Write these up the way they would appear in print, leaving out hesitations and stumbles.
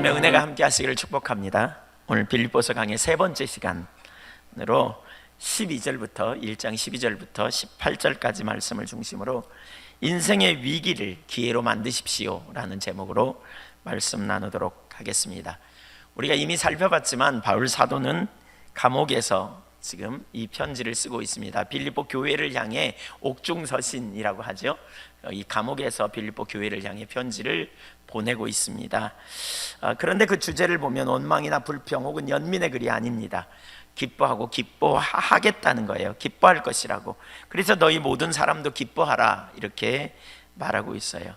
하나님의 은혜가 함께 하시기를 축복합니다. 오늘 빌립보서 강의 세 번째 시간으로 12절부터 1장 12절부터 18절까지 말씀을 중심으로 인생의 위기를 기회로 만드십시오 라는 제목으로 말씀 나누도록 하겠습니다. 우리가 이미 살펴봤지만 바울 사도는 감옥에서 지금 이 편지를 쓰고 있습니다. 빌립보 교회를 향해 옥중서신이라고 하죠. 이 감옥에서 빌립보 교회를 향해 편지를 보내고 있습니다. 그런데 그 주제를 보면 원망이나 불평 혹은 연민의 글이 아닙니다. 기뻐하고 기뻐하겠다는 거예요. 기뻐할 것이라고. 그래서 너희 모든 사람도 기뻐하라 이렇게 말하고 있어요.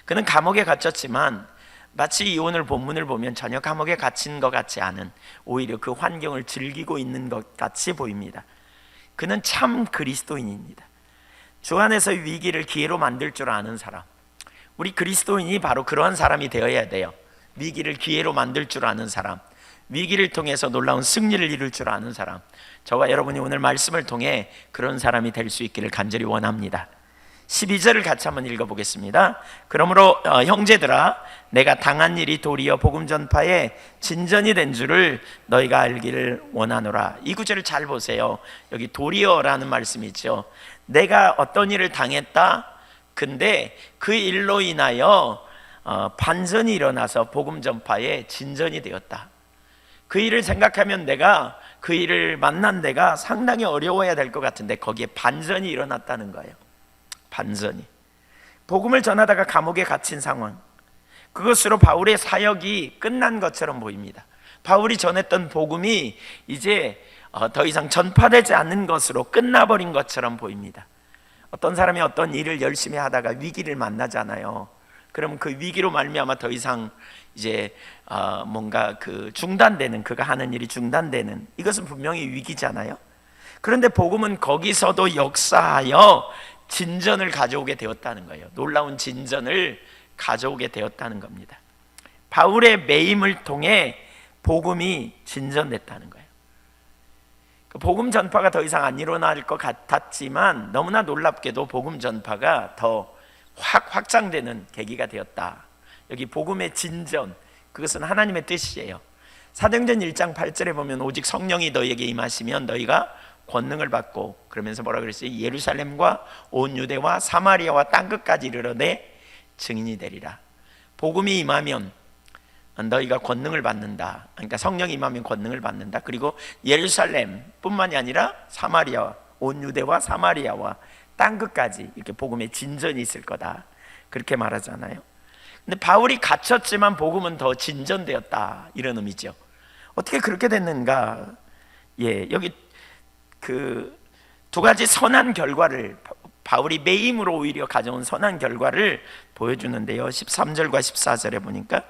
그는 감옥에 갇혔지만 마치 이 오늘 본문을 보면 전혀 감옥에 갇힌 것 같지 않은, 오히려 그 환경을 즐기고 있는 것 같이 보입니다. 그는 참 그리스도인입니다. 주 안에서 위기를 기회로 만들 줄 아는 사람, 우리 그리스도인이 바로 그러한 사람이 되어야 돼요. 위기를 기회로 만들 줄 아는 사람, 위기를 통해서 놀라운 승리를 이룰 줄 아는 사람, 저와 여러분이 오늘 말씀을 통해 그런 사람이 될 수 있기를 간절히 원합니다. 12절을 같이 한번 읽어보겠습니다. 그러므로 형제들아, 내가 당한 일이 도리어 복음 전파에 진전이 된 줄을 너희가 알기를 원하노라. 이 구절을 잘 보세요. 여기 도리어라는 말씀이 있죠. 내가 어떤 일을 당했다, 근데 그 일로 인하여 반전이 일어나서 복음 전파에 진전이 되었다. 그 일을 생각하면 내가 그 일을 만난 데가 상당히 어려워야 될 것 같은데 거기에 반전이 일어났다는 거예요. 반전이. 복음을 전하다가 감옥에 갇힌 상황, 그것으로 바울의 사역이 끝난 것처럼 보입니다. 바울이 전했던 복음이 이제 더 이상 전파되지 않는 것으로 끝나버린 것처럼 보입니다. 어떤 사람이 어떤 일을 열심히 하다가 위기를 만나잖아요. 그럼 그 위기로 말미암아 더 이상 이제 뭔가 그 중단되는, 그가 하는 일이 중단되는, 이것은 분명히 위기잖아요. 그런데 복음은 거기서도 역사하여 진전을 가져오게 되었다는 거예요. 놀라운 진전을 가져오게 되었다는 겁니다. 바울의 매임을 통해 복음이 진전됐다는 거예요. 복음 전파가 더 이상 안 일어날 것 같았지만 너무나 놀랍게도 복음 전파가 더 확장되는 계기가 되었다. 여기 복음의 진전, 그것은 하나님의 뜻이에요. 사도행전 1장 8절에 보면 오직 성령이 너희에게 임하시면 너희가 권능을 받고, 그러면서 뭐라 그랬어요? 예루살렘과 온 유대와 사마리아와 땅끝까지 이르러 내 증인이 되리라. 복음이 임하면 너희가 권능을 받는다. 그러니까 성령이 임하면 권능을 받는다. 그리고 예루살렘 뿐만이 아니라 사마리아, 온 유대와 사마리아와 땅끝까지 이렇게 복음의 진전이 있을 거다. 그렇게 말하잖아요. 근데 바울이 갇혔지만 복음은 더 진전되었다, 이런 의미죠. 어떻게 그렇게 됐는가? 여기 그 두 가지 선한 결과를, 바울이 매임으로 오히려 가져온 선한 결과를 보여주는데요. 13절과 14절에 보니까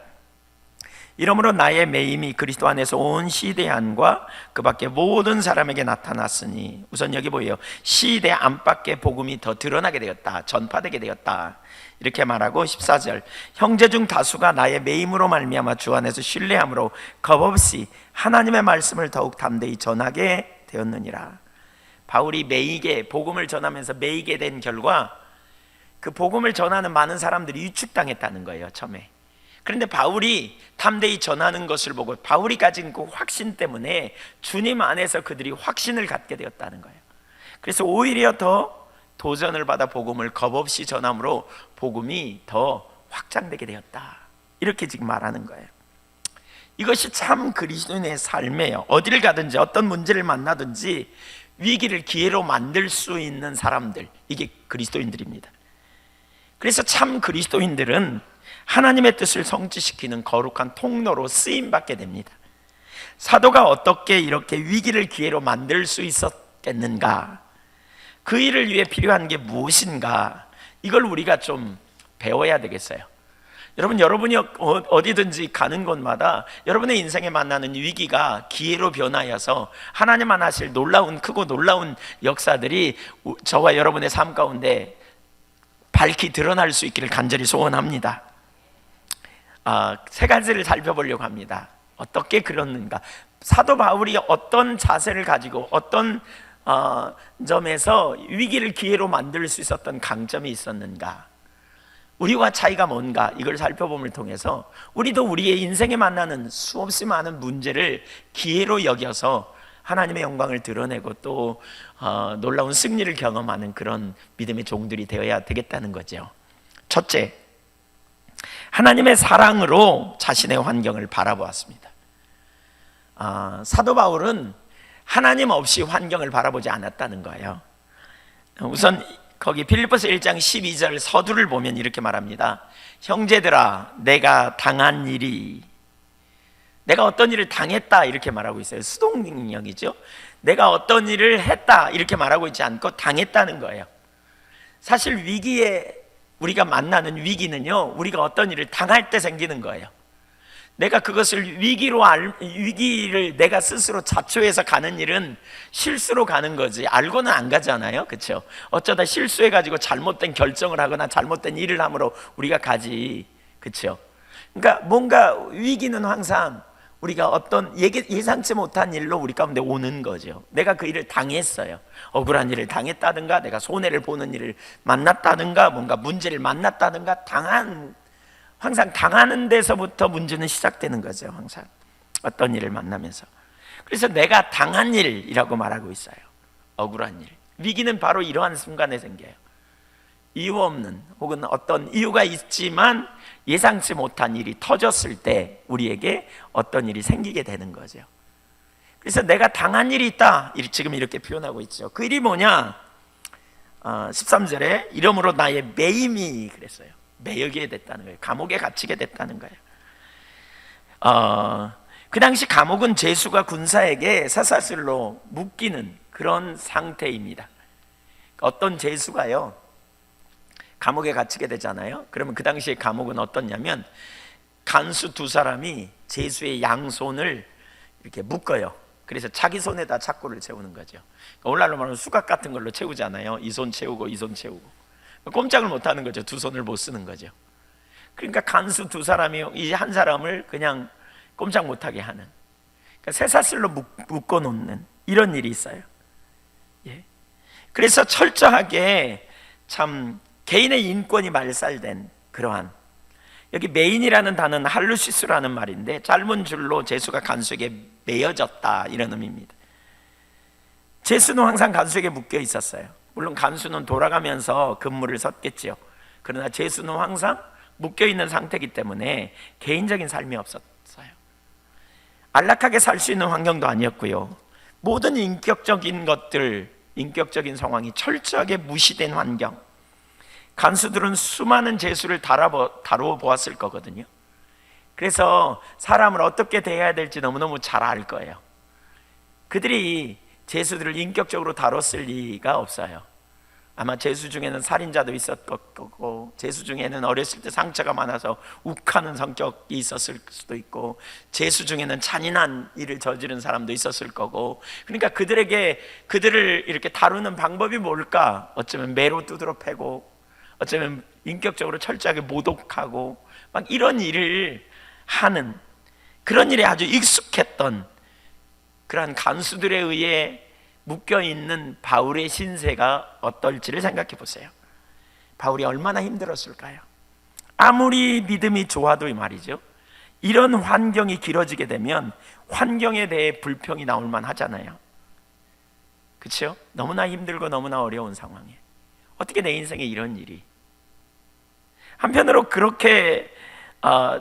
이러므로 나의 매임이 그리스도 안에서 온 시대 안과 그 밖에 모든 사람에게 나타났으니, 우선 여기 보여요. 시대 안팎의 복음이 더 드러나게 되었다, 전파되게 되었다, 이렇게 말하고 14절 형제 중 다수가 나의 매임으로 말미암아 주 안에서 신뢰함으로 겁없이 하나님의 말씀을 더욱 담대히 전하게 되었느니라. 바울이 매이게, 복음을 전하면서 매이게 된 결과 그 복음을 전하는 많은 사람들이 위축당했다는 거예요, 처음에. 그런데 바울이 담대히 전하는 것을 보고 바울이 가진 그 확신 때문에 주님 안에서 그들이 확신을 갖게 되었다는 거예요. 그래서 오히려 더 도전을 받아 복음을 겁없이 전함으로 복음이 더 확장되게 되었다, 이렇게 지금 말하는 거예요. 이것이 참 그리스도인의 삶이에요. 어디를 가든지 어떤 문제를 만나든지 위기를 기회로 만들 수 있는 사람들, 이게 그리스도인들입니다. 그래서 참 그리스도인들은 하나님의 뜻을 성취시키는 거룩한 통로로 쓰임받게 됩니다. 사도가 어떻게 이렇게 위기를 기회로 만들 수 있었겠는가? 그 일을 위해 필요한 게 무엇인가? 이걸 우리가 좀 배워야 되겠어요. 여러분이 어디든지 가는 곳마다 여러분의 인생에 만나는 위기가 기회로 변하여서 하나님만 하실 놀라운, 크고 놀라운 역사들이 저와 여러분의 삶 가운데 밝히 드러날 수 있기를 간절히 소원합니다. 세 가지를 살펴보려고 합니다. 어떻게 그렇는가? 사도 바울이 어떤 자세를 가지고 어떤 점에서 위기를 기회로 만들 수 있었던 강점이 있었는가? 우리와 차이가 뭔가 이걸 살펴봄을 통해서 우리도 우리의 인생에 만나는 수없이 많은 문제를 기회로 여겨서 하나님의 영광을 드러내고 또 놀라운 승리를 경험하는 그런 믿음의 종들이 되어야 되겠다는 거죠. 첫째, 하나님의 사랑으로 자신의 환경을 바라보았습니다. 사도 바울은 하나님 없이 환경을 바라보지 않았다는 거예요. 우선 거기 빌립보서 1장 12절 서두를 보면 이렇게 말합니다. 형제들아, 내가 당한 일이, 내가 어떤 일을 당했다 이렇게 말하고 있어요. 수동능력이죠. 내가 어떤 일을 했다 이렇게 말하고 있지 않고 당했다는 거예요. 사실 위기에 우리가 만나는 위기는요, 우리가 어떤 일을 당할 때 생기는 거예요. 내가 그것을 위기를 내가 스스로 자초해서 가는 일은 실수로 가는 거지 알고는 안 가잖아요. 그렇죠? 어쩌다 실수해가지고 잘못된 결정을 하거나 잘못된 일을 함으로 우리가 가지. 그렇죠? 그러니까 뭔가 위기는 항상 우리가 어떤 예상치 못한 일로 우리 가운데 오는 거죠. 내가 그 일을 당했어요. 억울한 일을 당했다든가, 내가 손해를 보는 일을 만났다든가, 뭔가 문제를 만났다든가, 항상 당하는 데서부터 문제는 시작되는 거죠. 항상 어떤 일을 만나면서. 그래서 내가 당한 일이라고 말하고 있어요. 억울한 일. 위기는 바로 이러한 순간에 생겨요. 이유 없는, 혹은 어떤 이유가 있지만 예상치 못한 일이 터졌을 때 우리에게 어떤 일이 생기게 되는 거죠. 그래서 내가 당한 일이 있다, 지금 이렇게 표현하고 있죠. 그 일이 뭐냐? 13절에 이러므로 나의 매임이 그랬어요. 매여게 됐다는 거예요. 감옥에 갇히게 됐다는 거예요. 그 당시 감옥은 제수가 군사에게 쇠사슬로 묶이는 그런 상태입니다. 어떤 제수가요, 감옥에 갇히게 되잖아요. 그러면 그 당시에 감옥은 어떻냐면 간수 두 사람이 제수의 양손을 이렇게 묶어요. 그래서 자기 손에다 착고를 채우는 거죠. 오늘날로 말하면 수갑 같은 걸로 채우잖아요. 이 손 채우고 이 손 채우고. 꼼짝을 못하는 거죠. 두 손을 못 쓰는 거죠. 그러니까 간수 두 사람이 이 한 사람을 그냥 꼼짝 못하게 하는, 그러니까 쇠사슬로 묶어 놓는 이런 일이 있어요. 예. 그래서 철저하게 참 개인의 인권이 말살된 그러한, 여기 메인이라는 단어는 할루시스라는 말인데 짧은 줄로 제수가 간수에게 매어졌다 이런 의미입니다. 제수는 항상 간수에게 묶여 있었어요. 물론 간수는 돌아가면서 근무를 섰겠죠. 그러나 제수는 항상 묶여있는 상태이기 때문에 개인적인 삶이 없었어요. 안락하게 살 수 있는 환경도 아니었고요. 모든 인격적인 것들, 인격적인 상황이 철저하게 무시된 환경. 간수들은 수많은 제수를 다루어 보았을 거거든요. 그래서 사람을 어떻게 대해야 될지 너무너무 잘 알 거예요. 그들이 제수들을 인격적으로 다뤘을 리가 없어요. 아마 제수 중에는 살인자도 있었을 거고, 제수 중에는 어렸을 때 상처가 많아서 욱하는 성격이 있었을 수도 있고, 제수 중에는 잔인한 일을 저지른 사람도 있었을 거고. 그러니까 그들을 이렇게 다루는 방법이 뭘까? 어쩌면 매로 두드러 패고, 어쩌면 인격적으로 철저하게 모독하고, 막 이런 일을 하는, 그런 일에 아주 익숙했던 그러한 간수들에 의해 묶여있는 바울의 신세가 어떨지를 생각해 보세요. 바울이 얼마나 힘들었을까요? 아무리 믿음이 좋아도 말이죠, 이런 환경이 길어지게 되면 환경에 대해 불평이 나올 만하잖아요. 그렇죠? 너무나 힘들고 너무나 어려운 상황에 어떻게 내 인생에 이런 일이. 한편으로 그렇게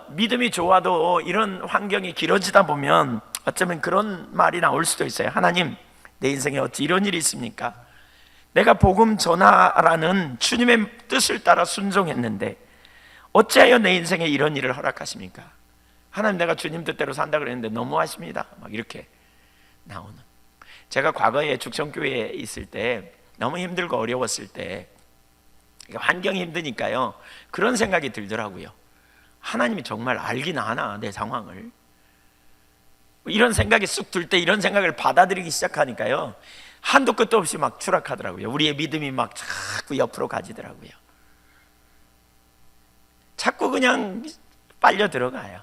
믿음이 좋아도 이런 환경이 길어지다 보면 어쩌면 그런 말이 나올 수도 있어요. 하나님, 내 인생에 어찌 이런 일이 있습니까? 내가 복음 전하라는 주님의 뜻을 따라 순종했는데 어찌하여 내 인생에 이런 일을 허락하십니까? 하나님, 내가 주님 뜻대로 산다 그랬는데 너무하십니다. 막 이렇게 나오는. 제가 과거에 죽성교회에 있을 때 너무 힘들고 어려웠을 때, 환경이 힘드니까요, 그런 생각이 들더라고요. 하나님이 정말 알긴 아나 내 상황을. 이런 생각이 쑥 들 때 이런 생각을 받아들이기 시작하니까요, 한도 끝도 없이 막 추락하더라고요. 우리의 믿음이 막 자꾸 옆으로 가지더라고요. 자꾸 그냥 빨려 들어가요.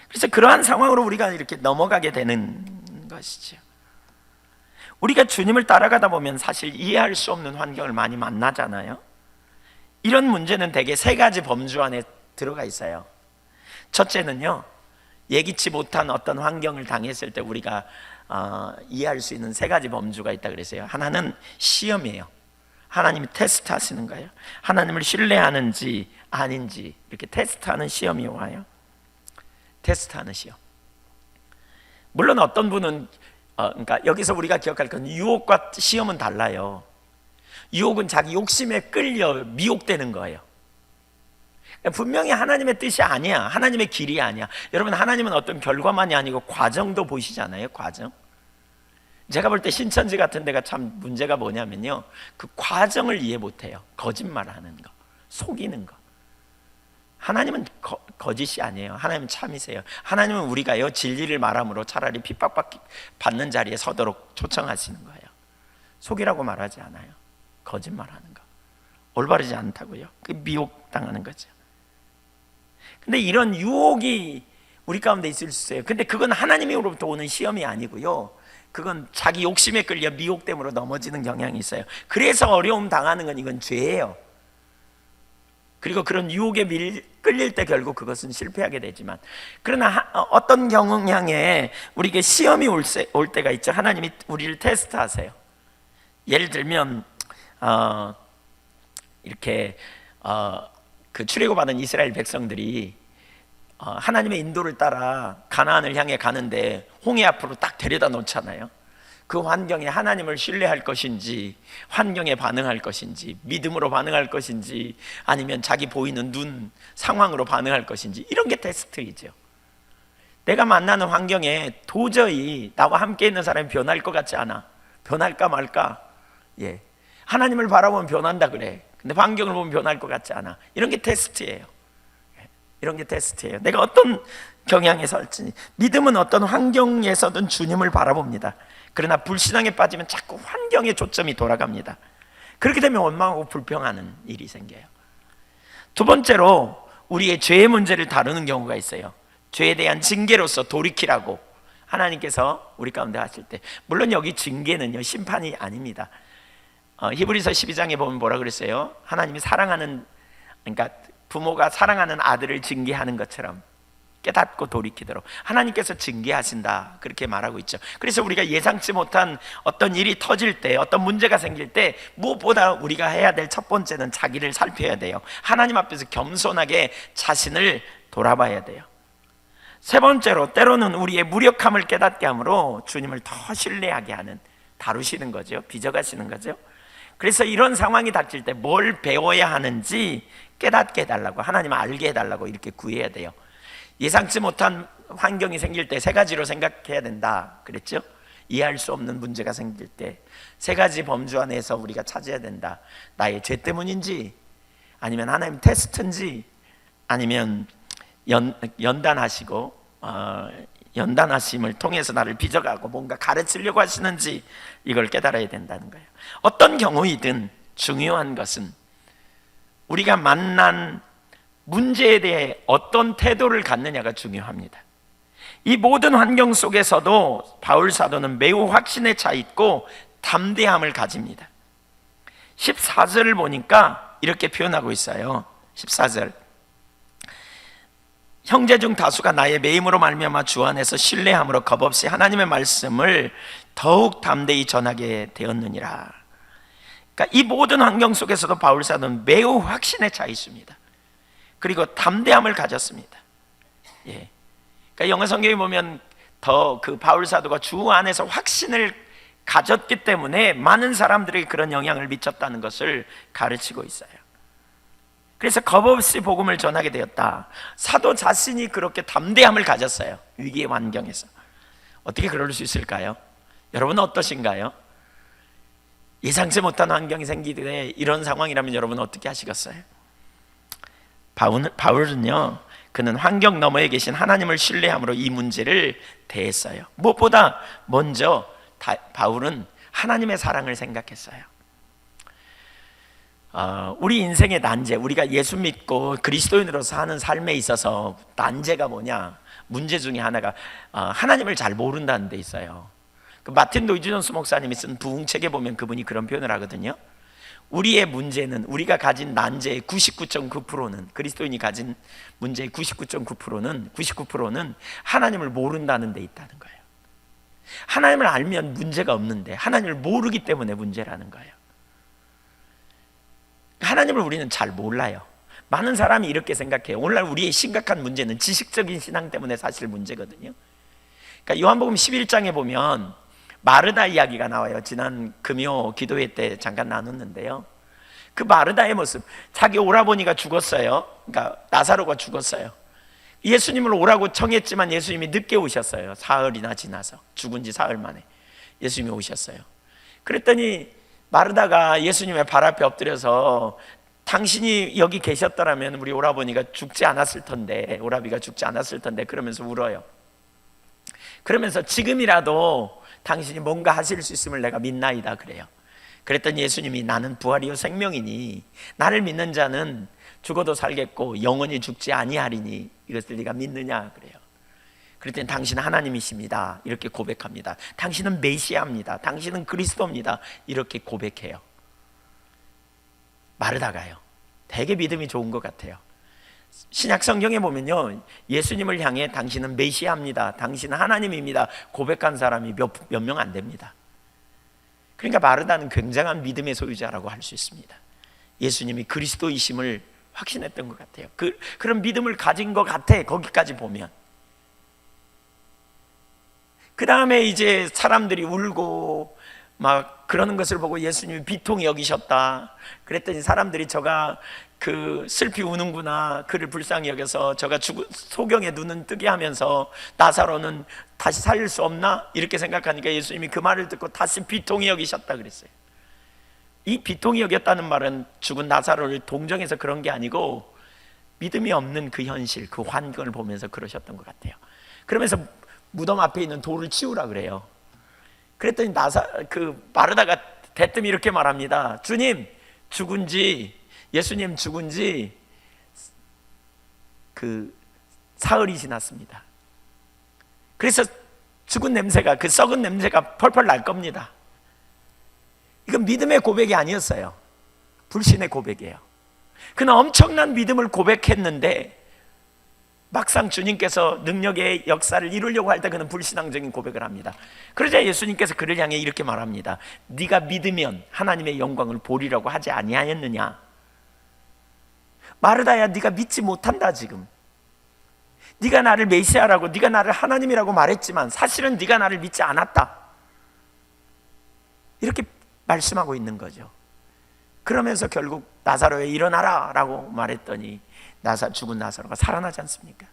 그래서 그러한 상황으로 우리가 이렇게 넘어가게 되는 것이죠. 우리가 주님을 따라가다 보면 사실 이해할 수 없는 환경을 많이 만나잖아요. 이런 문제는 대개 세 가지 범주 안에 들어가 있어요. 첫째는요, 예기치 못한 어떤 환경을 당했을 때 우리가 이해할 수 있는 세 가지 범주가 있다 그랬어요. 하나는 시험이에요. 하나님이 테스트 하시는 거예요. 하나님을 신뢰하는지 아닌지 이렇게 테스트하는 시험이 와요. 테스트하는 시험. 물론 어떤 분은 그러니까 여기서 우리가 기억할 건 유혹과 시험은 달라요. 유혹은 자기 욕심에 끌려 미혹되는 거예요. 분명히 하나님의 뜻이 아니야. 하나님의 길이 아니야. 여러분, 하나님은 어떤 결과만이 아니고 과정도 보시잖아요. 과정. 제가 볼 때 신천지 같은 데가 참 문제가 뭐냐면요, 그 과정을 이해 못해요. 거짓말하는 거, 속이는 거. 하나님은 거짓이 아니에요. 하나님은 참이세요. 하나님은 우리가요, 진리를 말함으로 차라리 핍박받는 자리에 서도록 초청하시는 거예요. 속이라고 말하지 않아요. 거짓말하는 거, 올바르지 않다고요. 그 미혹당하는 거죠. 근데 이런 유혹이 우리 가운데 있을 수 있어요. 근데 그건 하나님으로부터 오는 시험이 아니고요, 그건 자기 욕심에 끌려 미혹됨으로 넘어지는 경향이 있어요. 그래서 어려움 당하는 건 이건 죄예요. 그리고 그런 유혹에 끌릴 때 결국 그것은 실패하게 되지만, 그러나 어떤 경향에 우리에게 시험이 올 때가 있죠. 하나님이 우리를 테스트하세요. 예를 들면 이렇게 그 출애굽받은 이스라엘 백성들이 하나님의 인도를 따라 가나안을 향해 가는데 홍해 앞으로 딱 데려다 놓잖아요. 그 환경에 하나님을 신뢰할 것인지, 환경에 반응할 것인지, 믿음으로 반응할 것인지, 아니면 자기 보이는 눈 상황으로 반응할 것인지, 이런 게 테스트이죠. 내가 만나는 환경에 도저히 나와 함께 있는 사람이 변할 것 같지 않아. 변할까 말까. 예, 하나님을 바라보면 변한다 그래. 근데 환경을 보면 변할 것 같지 않아. 이런 게 테스트예요. 이런 게 테스트예요. 내가 어떤 경향에 설지. 믿음은 어떤 환경에서든 주님을 바라봅니다. 그러나 불신앙에 빠지면 자꾸 환경에 초점이 돌아갑니다. 그렇게 되면 원망하고 불평하는 일이 생겨요. 두 번째로 우리의 죄의 문제를 다루는 경우가 있어요. 죄에 대한 징계로서 돌이키라고 하나님께서 우리 가운데 하실 때, 물론 여기 징계는요, 심판이 아닙니다. 히브리서 12장에 보면 뭐라 그랬어요? 하나님이 사랑하는, 그러니까 부모가 사랑하는 아들을 징계하는 것처럼 깨닫고 돌이키도록 하나님께서 징계하신다, 그렇게 말하고 있죠. 그래서 우리가 예상치 못한 어떤 일이 터질 때, 어떤 문제가 생길 때 무엇보다 우리가 해야 될 첫 번째는 자기를 살펴야 돼요. 하나님 앞에서 겸손하게 자신을 돌아봐야 돼요. 세 번째로 때로는 우리의 무력함을 깨닫게 함으로 주님을 더 신뢰하게 하는, 다루시는 거죠. 빚어가시는 거죠. 그래서 이런 상황이 닥칠 때 뭘 배워야 하는지 깨닫게 해달라고, 하나님 알게 해달라고 이렇게 구해야 돼요. 예상치 못한 환경이 생길 때 세 가지로 생각해야 된다 그랬죠. 이해할 수 없는 문제가 생길 때 세 가지 범주 안에서 우리가 찾아야 된다. 나의 죄 때문인지, 아니면 하나님 테스트인지, 아니면 연단하시고 연단하심을 통해서 나를 빚어가고 뭔가 가르치려고 하시는지, 이걸 깨달아야 된다는 거예요. 어떤 경우이든 중요한 것은 우리가 만난 문제에 대해 어떤 태도를 갖느냐가 중요합니다. 이 모든 환경 속에서도 바울 사도는 매우 확신에 차 있고 담대함을 가집니다. 14절을 보니까 이렇게 표현하고 있어요. 14절, 형제 중 다수가 나의 매임으로 말미암아 주 안에서 신뢰함으로 겁없이 하나님의 말씀을 더욱 담대히 전하게 되었느니라. 그러니까 이 모든 환경 속에서도 바울 사도는 매우 확신에 차 있습니다. 그리고 담대함을 가졌습니다. 예. 그러니까 영어 성경에 보면 더 그 바울 사도가 주 안에서 확신을 가졌기 때문에 많은 사람들에게 그런 영향을 미쳤다는 것을 가르치고 있어요. 그래서 겁없이 복음을 전하게 되었다. 사도 자신이 그렇게 담대함을 가졌어요. 위기의 환경에서. 어떻게 그럴 수 있을까요? 여러분은 어떠신가요? 예상치 못한 환경이 생기되 이런 상황이라면 여러분은 어떻게 하시겠어요? 바울은요, 그는 환경 너머에 계신 하나님을 신뢰함으로 이 문제를 대했어요. 무엇보다 먼저 바울은 하나님의 사랑을 생각했어요. 우리 인생의 난제, 우리가 예수 믿고 그리스도인으로서 하는 삶에 있어서 난제가 뭐냐? 문제 중에 하나가 하나님을 잘 모른다는 데 있어요. 그 마틴 로이드 존스 목사님이 쓴 부흥책에 보면 그분이 그런 표현을 하거든요. 우리의 문제는, 우리가 가진 난제의 99.9%는, 그리스도인이 가진 문제의 99.9%는 하나님을 모른다는 데 있다는 거예요. 하나님을 알면 문제가 없는데 하나님을 모르기 때문에 문제라는 거예요. 하나님을 우리는 잘 몰라요. 많은 사람이 이렇게 생각해요. 오늘날 우리의 심각한 문제는 지식적인 신앙 때문에 사실 문제거든요. 그러니까 요한복음 11장에 보면 마르다 이야기가 나와요. 지난 금요 기도회 때 잠깐 나눴는데요. 그 마르다의 모습, 자기 오라버니가 죽었어요. 그러니까 나사로가 죽었어요. 예수님을 오라고 청했지만 예수님이 늦게 오셨어요. 사흘이나 지나서, 죽은 지 사흘 만에 예수님이 오셨어요. 그랬더니 마르다가 예수님의 발 앞에 엎드려서 당신이 여기 계셨더라면 우리 오라버니가 죽지 않았을 텐데, 오라비가 죽지 않았을 텐데, 그러면서 울어요. 그러면서 지금이라도 당신이 뭔가 하실 수 있음을 내가 믿나이다 그래요. 그랬더니 예수님이 나는 부활이요 생명이니 나를 믿는 자는 죽어도 살겠고 영원히 죽지 아니하리니 이것을 네가 믿느냐 그래요. 그랬더니 당신은 하나님이십니다 이렇게 고백합니다. 당신은 메시아입니다, 당신은 그리스도입니다 이렇게 고백해요. 마르다가요, 되게 믿음이 좋은 것 같아요. 신약 성경에 보면요, 예수님을 향해 당신은 메시아입니다, 당신은 하나님입니다 고백한 사람이 몇 명 안 됩니다. 그러니까 마르다는 굉장한 믿음의 소유자라고 할 수 있습니다. 예수님이 그리스도이심을 확신했던 것 같아요. 그런 믿음을 가진 것 같아, 거기까지 보면. 그 다음에 이제 사람들이 울고 막 그러는 것을 보고 예수님이 비통히 여기셨다 그랬더니 사람들이 저가 슬피 우는구나, 그를 불쌍히 여겨서 저가 소경의 눈은 뜨게 하면서 나사로는 다시 살릴 수 없나 이렇게 생각하니까 예수님이 그 말을 듣고 다시 비통히 여기셨다 그랬어요. 이 비통히 여겼다는 말은 죽은 나사로를 동정해서 그런 게 아니고 믿음이 없는 그 현실, 그 환경을 보면서 그러셨던 것 같아요. 그러면서 무덤 앞에 있는 돌을 치우라 그래요. 그랬더니 마르다가 대뜸 이렇게 말합니다. 주님, 예수님 죽은 지 사흘이 지났습니다. 그래서 죽은 냄새가, 그 썩은 냄새가 펄펄 날 겁니다. 이건 믿음의 고백이 아니었어요. 불신의 고백이에요. 그는 엄청난 믿음을 고백했는데 막상 주님께서 능력의 역사를 이루려고 할 때 그는 불신앙적인 고백을 합니다. 그러자 예수님께서 그를 향해 이렇게 말합니다. 네가 믿으면 하나님의 영광을 보리라고 하지 아니하였느냐. 마르다야, 네가 믿지 못한다. 지금 네가 나를 메시아라고, 네가 나를 하나님이라고 말했지만 사실은 네가 나를 믿지 않았다, 이렇게 말씀하고 있는 거죠. 그러면서 결국 나사로에 일어나라 라고 말했더니 죽은 나사로가 살아나지 않습니까?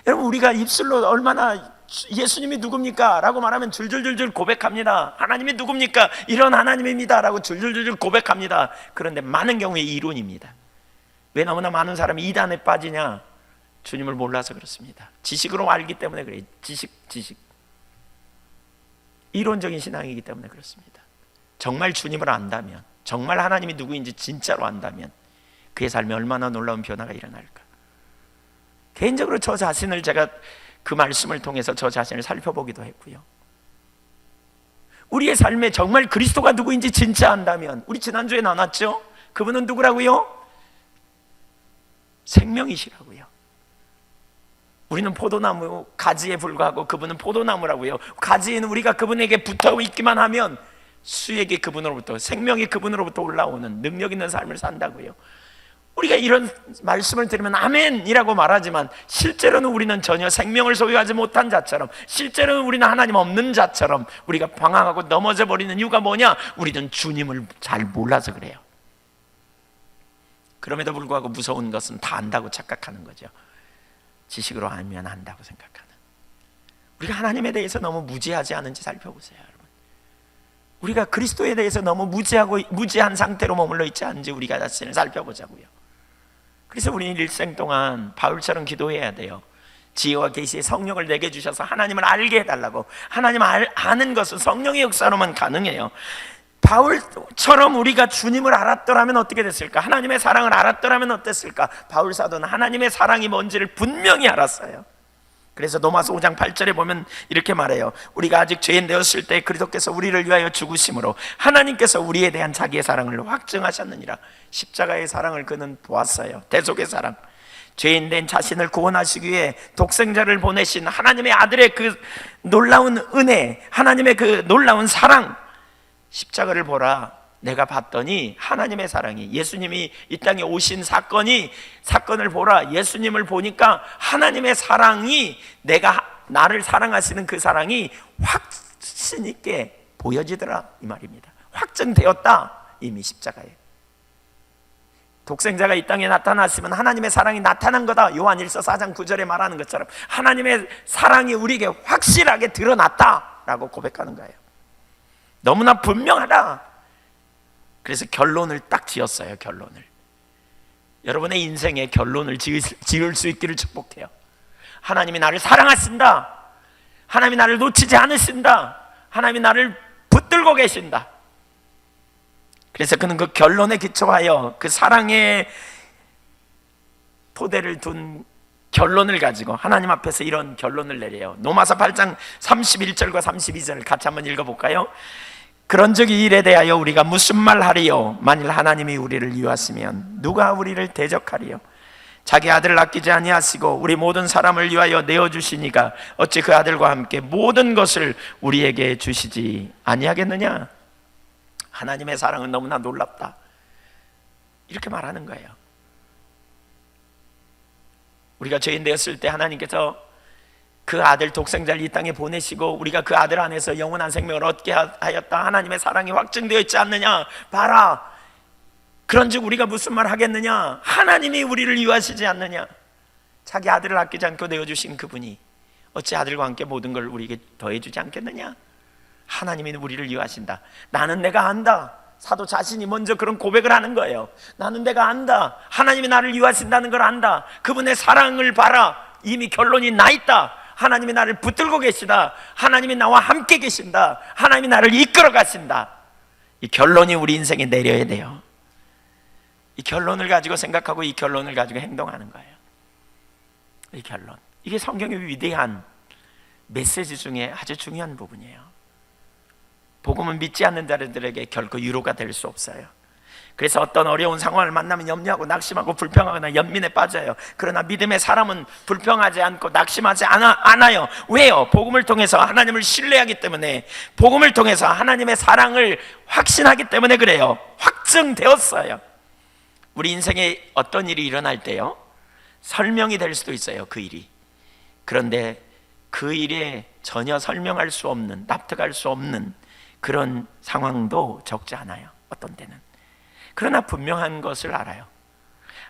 여러분, 우리가 입술로 얼마나 예수님이 누굽니까? 라고 말하면 줄줄줄줄 고백합니다. 하나님이 누굽니까? 이런 하나님입니다 라고 줄줄줄줄 고백합니다. 그런데 많은 경우에 이론입니다. 왜 너무나 많은 사람이 이단에 빠지냐? 주님을 몰라서 그렇습니다. 지식으로 알기 때문에 그래요. 지식 이론적인 신앙이기 때문에 그렇습니다. 정말 주님을 안다면, 정말 하나님이 누구인지 진짜로 안다면 그의 삶에 얼마나 놀라운 변화가 일어날까. 개인적으로 저 자신을, 제가 그 말씀을 통해서 저 자신을 살펴보기도 했고요. 우리의 삶에 정말 그리스도가 누구인지 진짜 안다면, 우리 지난주에 나눴죠? 그분은 누구라고요? 생명이시라고요. 우리는 포도나무 가지에 불과하고 그분은 포도나무라고요. 가지에는 우리가 그분에게 붙어 있기만 하면 수액이 그분으로부터, 생명이 그분으로부터 올라오는 능력 있는 삶을 산다고요. 우리가 이런 말씀을 들으면 아멘이라고 말하지만 실제로는 우리는 전혀 생명을 소유하지 못한 자처럼, 실제로는 우리는 하나님 없는 자처럼 우리가 방황하고 넘어져 버리는 이유가 뭐냐? 우리는 주님을 잘 몰라서 그래요. 그럼에도 불구하고 무서운 것은 다 안다고 착각하는 거죠. 지식으로 알면 안다고 생각하는. 우리가 하나님에 대해서 너무 무지하지 않은지 살펴보세요, 여러분. 우리가 그리스도에 대해서 너무 무지한 상태로 머물러 있지 않은지 우리가 자신을 살펴보자고요. 그래서 우리는 일생 동안 바울처럼 기도해야 돼요. 지혜와 계시의 성령을 내게 주셔서 하나님을 알게 해달라고. 하나님 아는 것은 성령의 역사로만 가능해요. 바울처럼 우리가 주님을 알았더라면 어떻게 됐을까? 하나님의 사랑을 알았더라면 어땠을까? 바울 사도는 하나님의 사랑이 뭔지를 분명히 알았어요. 그래서 로마서 5장 8절에 보면 이렇게 말해요. 우리가 아직 죄인 되었을 때 그리스도께서 우리를 위하여 죽으심으로 하나님께서 우리에 대한 자기의 사랑을 확증하셨느니라. 십자가의 사랑을 그는 보았어요. 대속의 사랑. 죄인 된 자신을 구원하시기 위해 독생자를 보내신 하나님의 아들의 그 놀라운 은혜, 하나님의 그 놀라운 사랑, 십자가를 보라. 내가 봤더니 하나님의 사랑이, 예수님이 이 땅에 오신 사건을 보라. 예수님을 보니까 하나님의 사랑이, 나를 사랑하시는 그 사랑이 확신 있게 보여지더라, 이 말입니다. 확증되었다, 이미 십자가에. 독생자가 이 땅에 나타났으면 하나님의 사랑이 나타난 거다. 요한일서 4장 9절에 말하는 것처럼 하나님의 사랑이 우리에게 확실하게 드러났다라고 고백하는 거예요. 너무나 분명하다. 그래서 결론을 딱 지었어요. 결론을. 여러분의 인생에 결론을 지을 수 있기를 축복해요. 하나님이 나를 사랑하신다. 하나님이 나를 놓치지 않으신다. 하나님이 나를 붙들고 계신다. 그래서 그는 그 결론에 기초하여 그 사랑의 토대를 둔 결론을 가지고 하나님 앞에서 이런 결론을 내려요. 로마서 8장 31절과 32절을 같이 한번 읽어볼까요? 그런즉 이 일에 대하여 우리가 무슨 말 하리요? 만일 하나님이 우리를 위하시면 누가 우리를 대적하리요? 자기 아들을 아끼지 아니하시고 우리 모든 사람을 위하여 내어주시니가 어찌 그 아들과 함께 모든 것을 우리에게 주시지 아니하겠느냐? 하나님의 사랑은 너무나 놀랍다, 이렇게 말하는 거예요. 우리가 죄인 되었을 때 하나님께서 그 아들 독생자를 이 땅에 보내시고 우리가 그 아들 안에서 영원한 생명을 얻게 하였다. 하나님의 사랑이 확증되어 있지 않느냐? 봐라. 그런즉 우리가 무슨 말 하겠느냐? 하나님이 우리를 위하시지 않느냐? 자기 아들을 아끼지 않고 내어주신 그분이 어찌 아들과 함께 모든 걸 우리에게 더해주지 않겠느냐? 하나님이 우리를 위하신다. 나는 내가 안다. 사도 자신이 먼저 그런 고백을 하는 거예요. 나는 내가 안다. 하나님이 나를 위하신다는 걸 안다. 그분의 사랑을 봐라. 이미 결론이 나 있다. 하나님이 나를 붙들고 계시다. 하나님이 나와 함께 계신다. 하나님이 나를 이끌어 가신다. 이 결론이 우리 인생에 내려야 돼요. 이 결론을 가지고 생각하고 이 결론을 가지고 행동하는 거예요. 이 결론, 이게 성경의 위대한 메시지 중에 아주 중요한 부분이에요. 복음은 믿지 않는 자들에게 결코 유로가 될 수 없어요. 그래서 어떤 어려운 상황을 만나면 염려하고 낙심하고 불평하거나 연민에 빠져요. 그러나 믿음의 사람은 불평하지 않고 낙심하지 않아요. 왜요? 복음을 통해서 하나님을 신뢰하기 때문에, 복음을 통해서 하나님의 사랑을 확신하기 때문에 그래요. 확증되었어요. 우리 인생에 어떤 일이 일어날 때요, 설명이 될 수도 있어요, 그 일이. 그런데 그 일에 전혀 설명할 수 없는, 납득할 수 없는 그런 상황도 적지 않아요, 어떤 때는. 그러나 분명한 것을 알아요.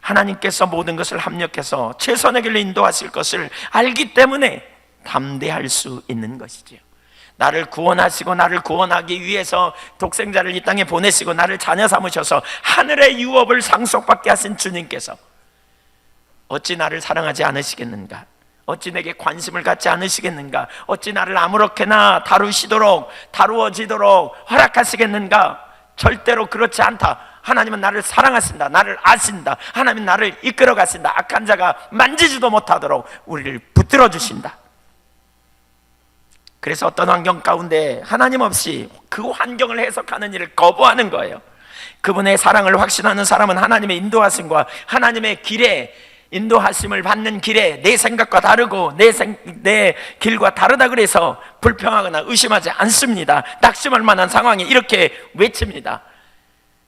하나님께서 모든 것을 합력해서 최선의 길로 인도하실 것을 알기 때문에 담대할 수 있는 것이지요. 나를 구원하시고 나를 구원하기 위해서 독생자를 이 땅에 보내시고 나를 자녀 삼으셔서 하늘의 유업을 상속받게 하신 주님께서 어찌 나를 사랑하지 않으시겠는가? 어찌 내게 관심을 갖지 않으시겠는가? 어찌 나를 아무렇게나 다루어지도록 허락하시겠는가? 절대로 그렇지 않다. 하나님은 나를 사랑하신다. 나를 아신다. 하나님은 나를 이끌어 가신다. 악한 자가 만지지도 못하도록 우리를 붙들어 주신다. 그래서 어떤 환경 가운데 하나님 없이 그 환경을 해석하는 일을 거부하는 거예요. 그분의 사랑을 확신하는 사람은 하나님의 인도하심과 하나님의 길에, 인도하심을 받는 길에 내 생각과 다르고 내 길과 다르다 그래서 불평하거나 의심하지 않습니다. 낙심할 만한 상황에 이렇게 외칩니다.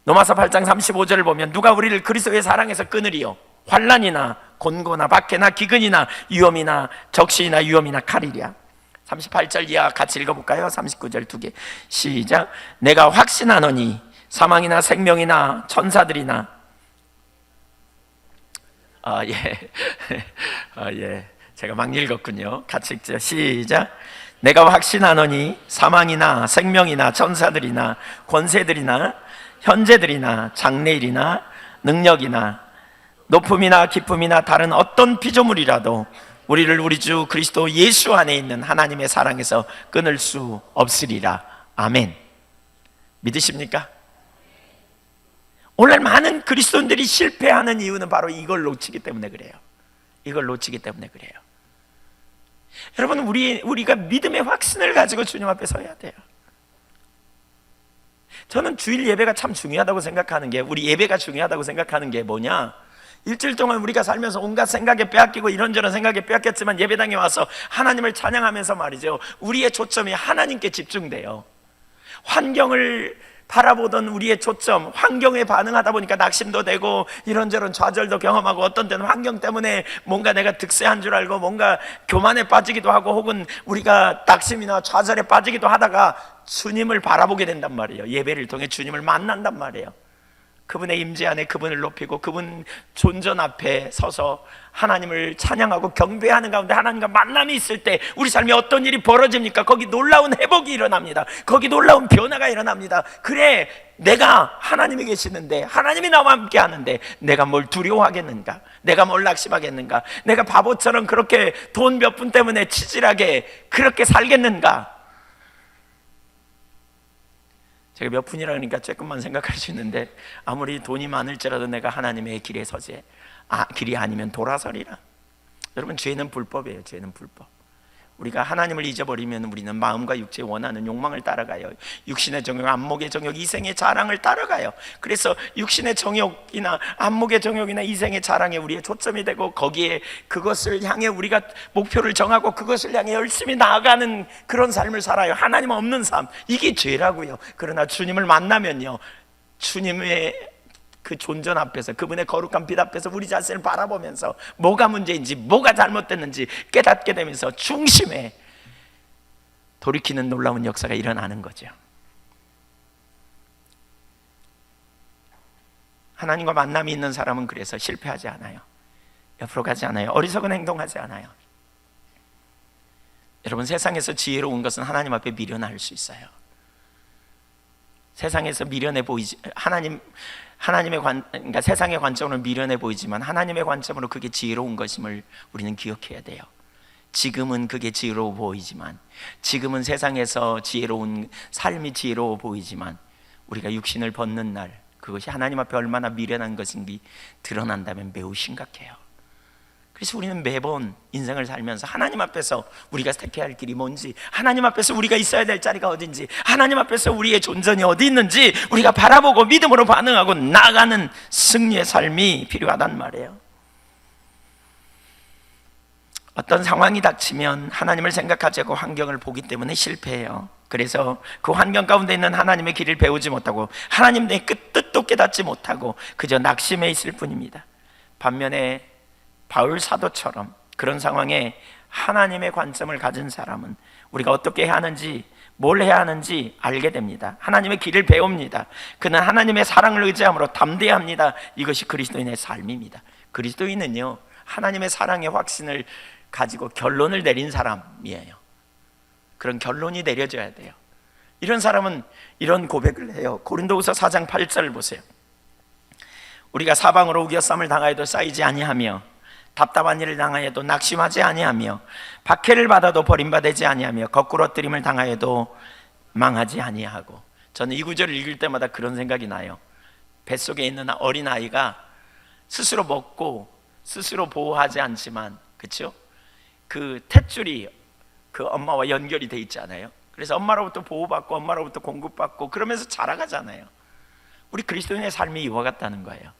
로마서 8장 35절을 보면 누가 우리를 그리스도의 사랑에서 끊으리요? 환난이나 곤고나 박해나 기근이나 위험이나 적시나 위험이나 칼이랴. 38절 이하 같이 읽어볼까요? 39절 두 개 시작. 내가 확신하노니 사망이나 생명이나 천사들이나 제가 막 읽었군요. 같이 읽죠. 시작. 내가 확신하노니 사망이나 생명이나 천사들이나 권세들이나 현재들이나 장래일이나 능력이나 높음이나 기쁨이나 다른 어떤 피조물이라도 우리를 우리 주 그리스도 예수 안에 있는 하나님의 사랑에서 끊을 수 없으리라. 아멘. 믿으십니까? 오늘 많은 그리스도인들이 실패하는 이유는 바로 이걸 놓치기 때문에 그래요. 이걸 놓치기 때문에 그래요. 여러분, 우리가 믿음의 확신을 가지고 주님 앞에 서야 돼요. 저는 주일 예배가 참 중요하다고 생각하는 게, 우리 예배가 중요하다고 생각하는 게 뭐냐, 일주일 동안 우리가 살면서 온갖 생각에 빼앗기고 이런저런 생각에 빼앗겼지만 예배당에 와서 하나님을 찬양하면서 말이죠, 우리의 초점이 하나님께 집중돼요. 환경을 바라보던 우리의 초점, 환경에 반응하다 보니까 낙심도 되고 이런저런 좌절도 경험하고, 어떤 때는 환경 때문에 뭔가 내가 득세한 줄 알고 뭔가 교만에 빠지기도 하고, 혹은 우리가 낙심이나 좌절에 빠지기도 하다가 주님을 바라보게 된단 말이에요. 예배를 통해 주님을 만난단 말이에요. 그분의 임재 안에 그분을 높이고 그분 존전 앞에 서서 하나님을 찬양하고 경배하는 가운데 하나님과 만남이 있을 때 우리 삶에 어떤 일이 벌어집니까? 거기 놀라운 회복이 일어납니다. 거기 놀라운 변화가 일어납니다. 그래, 내가 하나님이 계시는데, 하나님이 나와 함께 하는데 내가 뭘 두려워하겠는가? 내가 뭘 낙심하겠는가? 내가 바보처럼 그렇게 돈 몇 푼 때문에 치질하게 그렇게 살겠는가? 제가 몇 푼이라 그러니까 조금만 생각할 수 있는데, 아무리 돈이 많을지라도 내가 하나님의 길에 서지, 길이 아니면 돌아서리라. 여러분, 죄는 불법이에요. 죄는 불법. 우리가 하나님을 잊어버리면 우리는 마음과 육체의 원하는 욕망을 따라가요. 육신의 정욕, 안목의 정욕, 이생의 자랑을 따라가요. 그래서 육신의 정욕이나 안목의 정욕이나 이생의 자랑에 우리의 초점이 되고, 거기에 그것을 향해 우리가 목표를 정하고 그것을 향해 열심히 나아가는 그런 삶을 살아요. 하나님 없는 삶, 이게 죄라고요. 그러나 주님을 만나면요, 주님의 그 존전 앞에서, 그분의 거룩한 빛 앞에서 우리 자신을 바라보면서 뭐가 문제인지, 뭐가 잘못됐는지 깨닫게 되면서 중심에 돌이키는 놀라운 역사가 일어나는 거죠. 하나님과 만남이 있는 사람은 그래서 실패하지 않아요. 옆으로 가지 않아요. 어리석은 행동하지 않아요. 여러분, 세상에서 지혜로운 것은 하나님 앞에 미련할 수 있어요. 세상에서 미련해 보이지, 그러니까 세상의 관점으로 미련해 보이지만 하나님의 관점으로 그게 지혜로운 것임을 우리는 기억해야 돼요. 지금은 그게 지혜로워 보이지만, 지금은 세상에서 지혜로운 삶이 지혜로워 보이지만, 우리가 육신을 벗는 날 그것이 하나님 앞에 얼마나 미련한 것인지 드러난다면 매우 심각해요. 그래서 우리는 매번 인생을 살면서 하나님 앞에서 우리가 택해야 할 길이 뭔지, 하나님 앞에서 우리가 있어야 될 자리가 어딘지, 하나님 앞에서 우리의 존전이 어디 있는지 우리가 바라보고 믿음으로 반응하고 나아가는 승리의 삶이 필요하단 말이에요. 어떤 상황이 닥치면 하나님을 생각하지 않고 환경을 보기 때문에 실패해요. 그래서 그 환경 가운데 있는 하나님의 길을 배우지 못하고 하나님의 뜻도 깨닫지 못하고 그저 낙심해 있을 뿐입니다. 반면에 바울 사도처럼 그런 상황에 하나님의 관점을 가진 사람은 우리가 어떻게 해야 하는지, 뭘 해야 하는지 알게 됩니다. 하나님의 길을 배웁니다. 그는 하나님의 사랑을 의지함으로 담대합니다. 이것이 그리스도인의 삶입니다. 그리스도인은요, 하나님의 사랑의 확신을 가지고 결론을 내린 사람이에요. 그런 결론이 내려져야 돼요. 이런 사람은 이런 고백을 해요. 고린도후서 4장 8절 보세요. 우리가 사방으로 우겨쌈을 당하여도 쌓이지 아니하며, 답답한 일을 당하여도 낙심하지 아니하며, 박해를 받아도 버림받지 아니하며, 거꾸로 엎드림을 당하여도 망하지 아니하고. 저는 이 구절을 읽을 때마다 그런 생각이 나요. 뱃속에 있는 어린아이가 스스로 먹고 스스로 보호하지 않지만, 그렇죠? 그 탯줄이 그 엄마와 연결이 돼 있잖아요. 그래서 엄마로부터 보호받고 엄마로부터 공급받고 그러면서 자라가잖아요. 우리 그리스도인의 삶이 이와 같다는 거예요.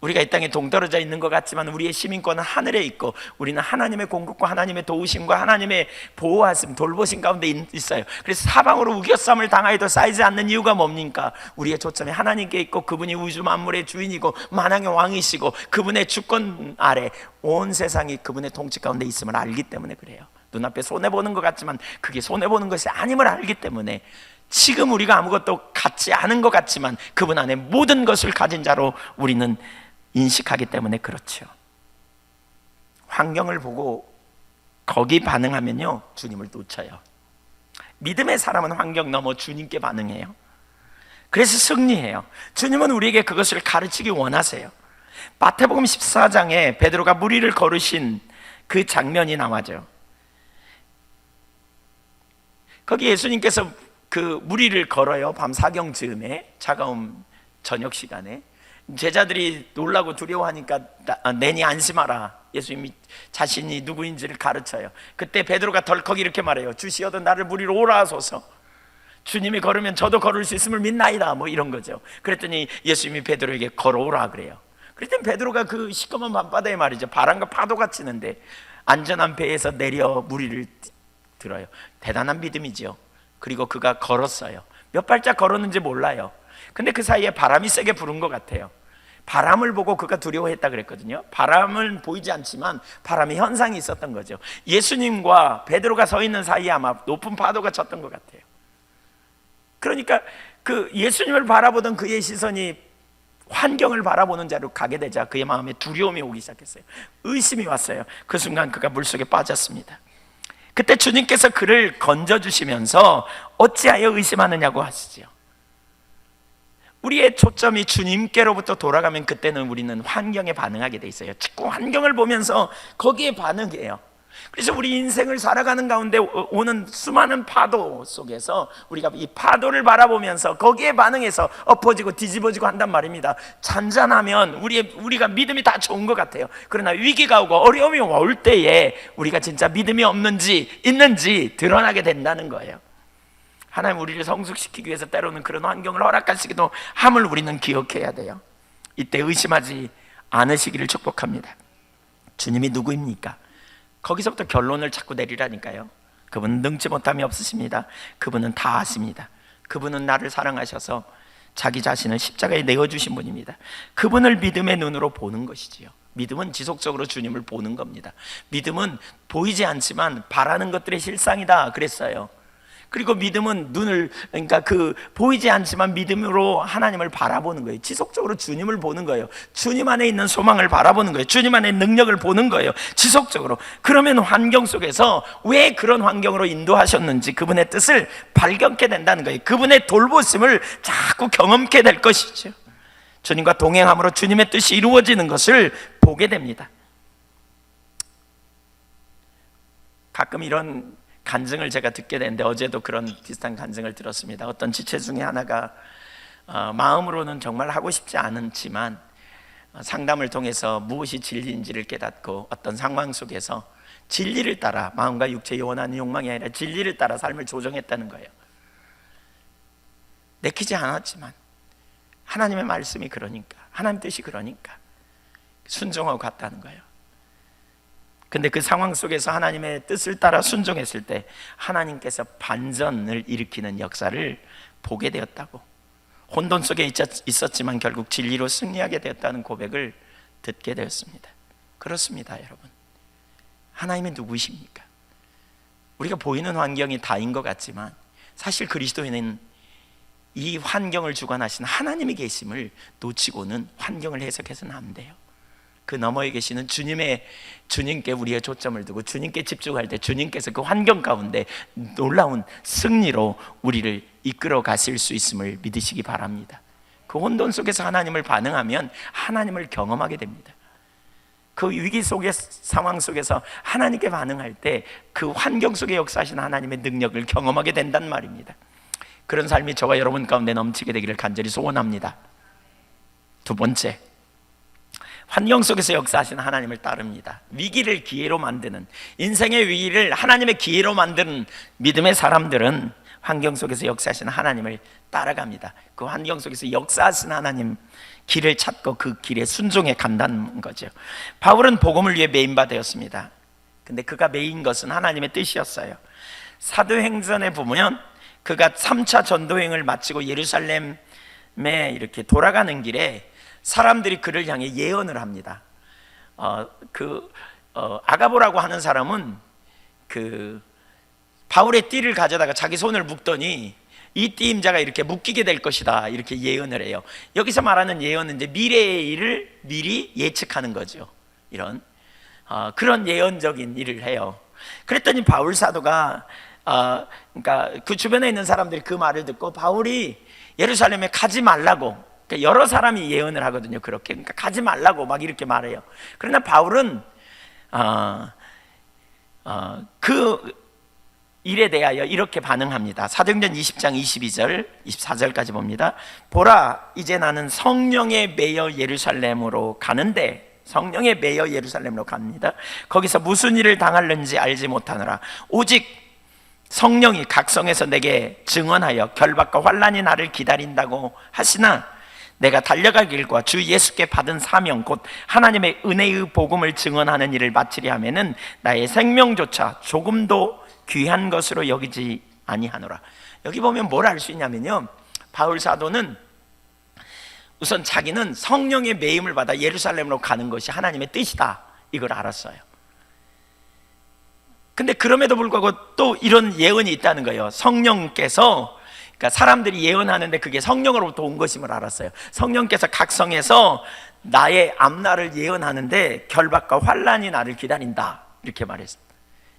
우리가 이 땅에 동떨어져 있는 것 같지만 우리의 시민권은 하늘에 있고, 우리는 하나님의 공급과 하나님의 도우심과 하나님의 보호하심, 돌보심 가운데 있어요. 그래서 사방으로 우겨쌈을 당하여도 쌓이지 않는 이유가 뭡니까? 우리의 초점이 하나님께 있고, 그분이 우주 만물의 주인이고 만왕의 왕이시고, 그분의 주권 아래 온 세상이 그분의 통치 가운데 있음을 알기 때문에 그래요. 눈앞에 손해보는 것 같지만 그게 손해보는 것이 아님을 알기 때문에, 지금 우리가 아무것도 갖지 않은 것 같지만 그분 안에 모든 것을 가진 자로 우리는 인식하기 때문에 그렇죠. 환경을 보고 거기 반응하면요, 주님을 놓쳐요. 믿음의 사람은 환경 넘어 주님께 반응해요. 그래서 승리해요. 주님은 우리에게 그것을 가르치기 원하세요. 마태복음 14장에 베드로가 물 위를 걸으신 그 장면이 나와죠. 거기 예수님께서 그 물 위를 걸어요. 밤 사경 즈음에, 차가운 저녁 시간에. 제자들이 놀라고 두려워하니까 내니 안심하라. 예수님이 자신이 누구인지를 가르쳐요. 그때 베드로가 덜컥 이렇게 말해요. 주시어도 나를 무리로 오라 하소서. 주님이 걸으면 저도 걸을 수 있음을 믿나이다, 뭐 이런 거죠. 그랬더니 예수님이 베드로에게 걸어오라 그래요. 그랬더니 베드로가 그 시커먼 밤바다에 말이죠, 바람과 파도가 치는데 안전한 배에서 내려 무리를 들어요. 대단한 믿음이죠. 그리고 그가 걸었어요. 몇 발짝 걸었는지 몰라요. 근데 그 사이에 바람이 세게 부는 것 같아요. 바람을 보고 그가 두려워했다 그랬거든요. 바람은 보이지 않지만 바람의 현상이 있었던 거죠. 예수님과 베드로가 서 있는 사이에 아마 높은 파도가 쳤던 것 같아요. 그러니까 그 예수님을 바라보던 그의 시선이 환경을 바라보는 자로 가게 되자 그의 마음에 두려움이 오기 시작했어요. 의심이 왔어요. 그 순간 그가 물속에 빠졌습니다. 그때 주님께서 그를 건져주시면서 어찌하여 의심하느냐고 하시죠. 우리의 초점이 주님께로부터 돌아가면 그때는 우리는 환경에 반응하게 돼 있어요. 자꾸 환경을 보면서 거기에 반응해요. 그래서 우리 인생을 살아가는 가운데 오는 수많은 파도 속에서 우리가 이 파도를 바라보면서 거기에 반응해서 엎어지고 뒤집어지고 한단 말입니다. 잔잔하면 우리가 믿음이 다 좋은 것 같아요. 그러나 위기가 오고 어려움이 올 때에 우리가 진짜 믿음이 없는지 있는지 드러나게 된다는 거예요. 하나님 우리를 성숙시키기 위해서 때로는 그런 환경을 허락하시기도 함을 우리는 기억해야 돼요. 이때 의심하지 않으시기를 축복합니다. 주님이 누구입니까? 거기서부터 결론을 자꾸 내리라니까요. 그분은 능치 못함이 없으십니다. 그분은 다 아십니다. 그분은 나를 사랑하셔서 자기 자신을 십자가에 내어주신 분입니다. 그분을 믿음의 눈으로 보는 것이지요. 믿음은 지속적으로 주님을 보는 겁니다. 믿음은 보이지 않지만 바라는 것들의 실상이다 그랬어요. 그리고 믿음은 그러니까 보이지 않지만 믿음으로 하나님을 바라보는 거예요. 지속적으로 주님을 보는 거예요. 주님 안에 있는 소망을 바라보는 거예요. 주님 안에 능력을 보는 거예요. 지속적으로. 그러면 환경 속에서 왜 그런 환경으로 인도하셨는지 그분의 뜻을 발견케 된다는 거예요. 그분의 돌보심을 자꾸 경험케 될 것이죠. 주님과 동행함으로 주님의 뜻이 이루어지는 것을 보게 됩니다. 가끔 이런 간증을 제가 듣게 되는데 어제도 그런 비슷한 간증을 들었습니다. 어떤 지체 중에 하나가 마음으로는 정말 하고 싶지 않지만 상담을 통해서 무엇이 진리인지를 깨닫고 어떤 상황 속에서 진리를 따라 마음과 육체의 원하는 욕망이 아니라 진리를 따라 삶을 조정했다는 거예요. 내키지 않았지만 하나님의 말씀이 그러니까, 하나님 뜻이 그러니까 순종하고 갔다는 거예요. 근데 그 상황 속에서 하나님의 뜻을 따라 순종했을 때 하나님께서 반전을 일으키는 역사를 보게 되었다고, 혼돈 속에 있었지만 결국 진리로 승리하게 되었다는 고백을 듣게 되었습니다. 그렇습니다, 여러분. 하나님이 누구십니까? 우리가 보이는 환경이 다인 것 같지만 사실 그리스도인은 이 환경을 주관하신 하나님이 계심을 놓치고는 환경을 해석해서는 안 돼요. 그 너머에 계시는 주님께 우리의 초점을 두고 주님께 집중할 때 주님께서 그 환경 가운데 놀라운 승리로 우리를 이끌어 가실 수 있음을 믿으시기 바랍니다. 그 혼돈 속에서 하나님을 반응하면 하나님을 경험하게 됩니다. 그 위기 속의 상황 속에서 하나님께 반응할 때 그 환경 속에 역사하신 하나님의 능력을 경험하게 된단 말입니다. 그런 삶이 저와 여러분 가운데 넘치게 되기를 간절히 소원합니다. 두 번째, 환경 속에서 역사하시는 하나님을 따릅니다. 위기를 기회로 만드는, 인생의 위기를 하나님의 기회로 만드는 믿음의 사람들은 환경 속에서 역사하시는 하나님을 따라갑니다. 그 환경 속에서 역사하시는 하나님 길을 찾고 그 길에 순종해 간다는 거죠. 바울은 복음을 위해 메인바되었습니다. 근데 그가 메인 것은 하나님의 뜻이었어요. 사도행전에 보면 그가 3차 전도행을 마치고 예루살렘에 이렇게 돌아가는 길에 사람들이 그를 향해 예언을 합니다. 아가보라고 하는 사람은 바울의 띠를 가져다가 자기 손을 묶더니 이 띠 임자가 이렇게 묶이게 될 것이다, 이렇게 예언을 해요. 여기서 말하는 예언은 이제 미래의 일을 미리 예측하는 거죠. 이런 그런 예언적인 일을 해요. 그랬더니 바울 사도가 그러니까 그 주변에 있는 사람들이 그 말을 듣고 바울이 예루살렘에 가지 말라고, 그러니까 여러 사람이 예언을 하거든요. 그렇게, 그러니까 가지 말라고 막 이렇게 말해요. 그러나 바울은 그 일에 대하여 이렇게 반응합니다. 사도행전 20장 22절 24절까지 봅니다. 보라, 이제 나는 성령에 매여 예루살렘으로 가는데, 성령에 매여 예루살렘으로 갑니다. 거기서 무슨 일을 당할는지 알지 못하노라. 오직 성령이 각성해서 내게 증언하여 결박과 환난이 나를 기다린다고 하시나, 내가 달려갈 길과 주 예수께 받은 사명 곧 하나님의 은혜의 복음을 증언하는 일을 마치려 하면은 나의 생명조차 조금도 귀한 것으로 여기지 아니하노라. 여기 보면 뭘 알 수 있냐면요, 바울 사도는 우선 자기는 성령의 매임을 받아 예루살렘으로 가는 것이 하나님의 뜻이다, 이걸 알았어요. 근데 그럼에도 불구하고 또 이런 예언이 있다는 거예요. 성령께서, 그러니까 사람들이 예언하는데 그게 성령으로부터 온 것임을 알았어요. 성령께서 각성해서 나의 앞날을 예언하는데 결박과 환난이 나를 기다린다, 이렇게 말했어요.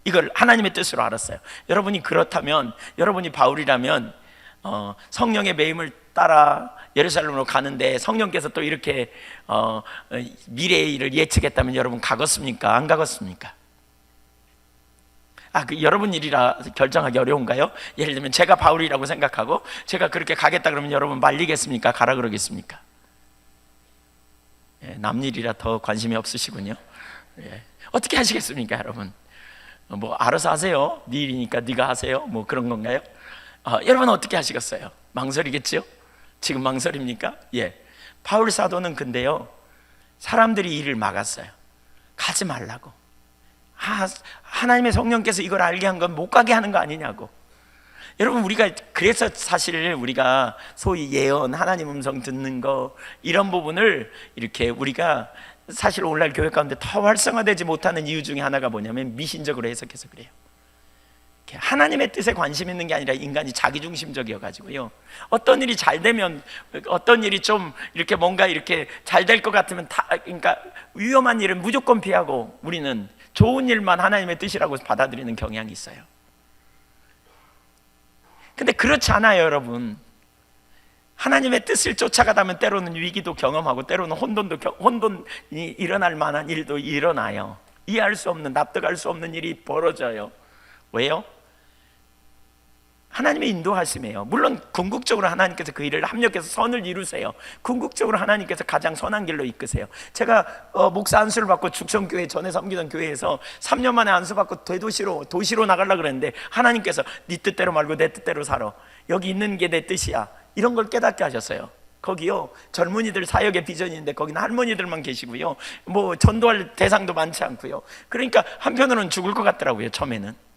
이걸 하나님의 뜻으로 알았어요. 여러분이 그렇다면, 여러분이 바울이라면 성령의 매임을 따라 예루살렘으로 가는데 성령께서 또 이렇게 미래의 일을 예측했다면 여러분 가겠습니까? 안 가겠습니까? 여러분 일이라 결정하기 어려운가요? 예를 들면 제가 바울이라고 생각하고 제가 그렇게 가겠다 그러면 여러분 말리겠습니까? 가라 그러겠습니까? 남 일이라 더 관심이 없으시군요. 어떻게 하시겠습니까, 여러분? 뭐 알아서 하세요. 네 일이니까 네가 하세요. 뭐 그런 건가요? 여러분 어떻게 하시겠어요? 망설이겠죠? 지금 망설입니까? 바울 사도는 근데요, 사람들이 일을 막았어요. 가지 말라고. 하나님의 성령께서 이걸 알게 한 건 못 가게 하는 거 아니냐고. 여러분, 우리가 그래서 사실 우리가 소위 예언, 하나님 음성 듣는 거, 이런 부분을 이렇게 우리가 사실 오늘날 교회 가운데 더 활성화되지 못하는 이유 중에 하나가 뭐냐면 미신적으로 해석해서 그래요. 하나님의 뜻에 관심 있는 게 아니라 인간이 자기중심적이어 가지고요, 어떤 일이 잘 되면, 어떤 일이 좀 이렇게 뭔가 이렇게 잘 될 것 같으면 그러니까 위험한 일은 무조건 피하고 우리는 좋은 일만 하나님의 뜻이라고 받아들이는 경향이 있어요. 근데 그렇지 않아요, 여러분. 하나님의 뜻을 쫓아가다 보면 때로는 위기도 경험하고 때로는 혼돈이 일어날 만한 일도 일어나요. 이해할 수 없는, 납득할 수 없는 일이 벌어져요. 왜요? 하나님의 인도하심이에요. 물론 궁극적으로 하나님께서 그 일을 합력해서 선을 이루세요. 궁극적으로 하나님께서 가장 선한 길로 이끄세요. 제가 목사 안수를 받고 죽성교회, 전에 섬기던 교회에서 3년 만에 안수 받고 도시로 나가려고 그랬는데 하나님께서 네 뜻대로 말고 내 뜻대로 살아, 여기 있는 게 내 뜻이야, 이런 걸 깨닫게 하셨어요. 거기요, 젊은이들 사역의 비전인데 거기는 할머니들만 계시고요, 뭐 전도할 대상도 많지 않고요. 그러니까 한편으로는 죽을 것 같더라고요, 처음에는.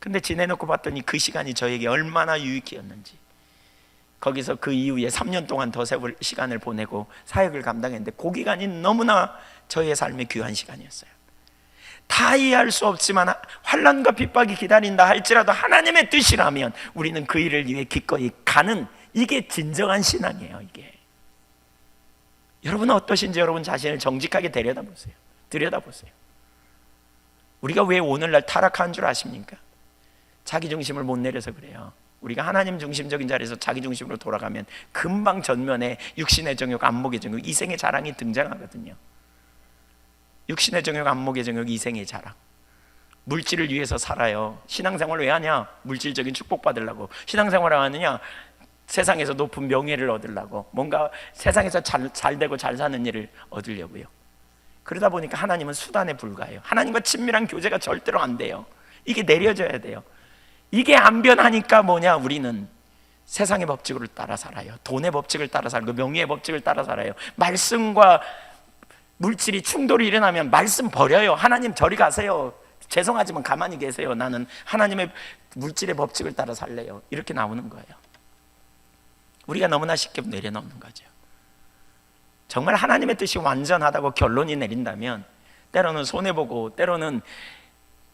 근데 지내놓고 봤더니 그 시간이 저에게 얼마나 유익했는지. 거기서 그 이후에 3년 동안 더 세월 시간을 보내고 사역을 감당했는데 그 기간이 너무나 저의 삶의 귀한 시간이었어요. 다 이해할 수 없지만 환난과 핍박이 기다린다 할지라도 하나님의 뜻이라면 우리는 그 일을 위해 기꺼이 가는, 이게 진정한 신앙이에요. 이게 여러분은 어떠신지 여러분 자신을 정직하게 들여다보세요. 우리가 왜 오늘날 타락한 줄 아십니까? 자기중심을 못 내려서 그래요. 우리가 하나님 중심적인 자리에서 자기중심으로 돌아가면 금방 전면에 육신의 정욕, 안목의 정욕, 이생의 자랑이 등장하거든요. 육신의 정욕, 안목의 정욕, 이생의 자랑. 물질을 위해서 살아요. 신앙생활을 왜 하냐? 물질적인 축복 받으려고. 신앙생활을 하느냐? 세상에서 높은 명예를 얻으려고. 뭔가 세상에서 잘 되고 잘 사는 일을 얻으려고요. 그러다 보니까 하나님은 수단에 불과해요. 하나님과 친밀한 교제가 절대로 안 돼요. 이게 내려져야 돼요. 이게 안 변하니까 뭐냐? 우리는 세상의 법칙을 따라 살아요. 돈의 법칙을 따라 살고 명예의 법칙을 따라 살아요. 말씀과 물질이 충돌이 일어나면 말씀 버려요. 하나님 저리 가세요. 죄송하지만 가만히 계세요. 나는 하나님의 물질의 법칙을 따라 살래요. 이렇게 나오는 거예요. 우리가 너무나 쉽게 내려놓는 거죠. 정말 하나님의 뜻이 완전하다고 결론이 내린다면 때로는 손해보고 때로는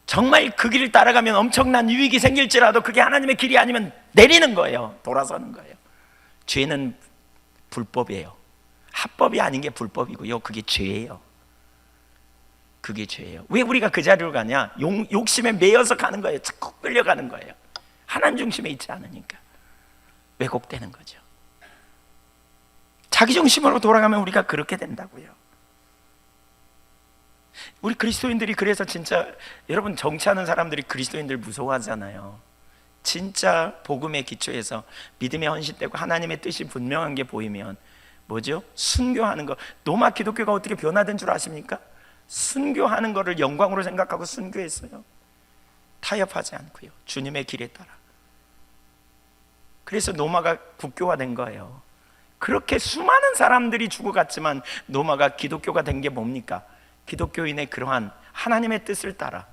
정말 그 길을 따라가면 엄청난 유익이 생길지라도 그게 하나님의 길이 아니면 내리는 거예요. 돌아서는 거예요. 죄는 불법이에요. 합법이 아닌 게 불법이고요. 그게 죄예요. 그게 죄예요. 왜 우리가 그 자리로 가냐? 욕심에 매여서 가는 거예요. 자꾸 끌려가는 거예요. 하나님 중심에 있지 않으니까 왜곡되는 거죠. 자기 중심으로 돌아가면 우리가 그렇게 된다고요. 우리 그리스도인들이 그래서 진짜 여러분 정치하는 사람들이 그리스도인들 무서워하잖아요. 진짜 복음의 기초에서 믿음에 헌신되고 하나님의 뜻이 분명한 게 보이면 뭐죠? 순교하는 거. 로마 기독교가 어떻게 변화된 줄 아십니까? 순교하는 거를 영광으로 생각하고 순교했어요. 타협하지 않고요, 주님의 길에 따라. 그래서 로마가 국교화된 거예요. 그렇게 수많은 사람들이 죽어갔지만 로마가 기독교가 된 게 뭡니까? 기독교인의 그러한 하나님의 뜻을 따라.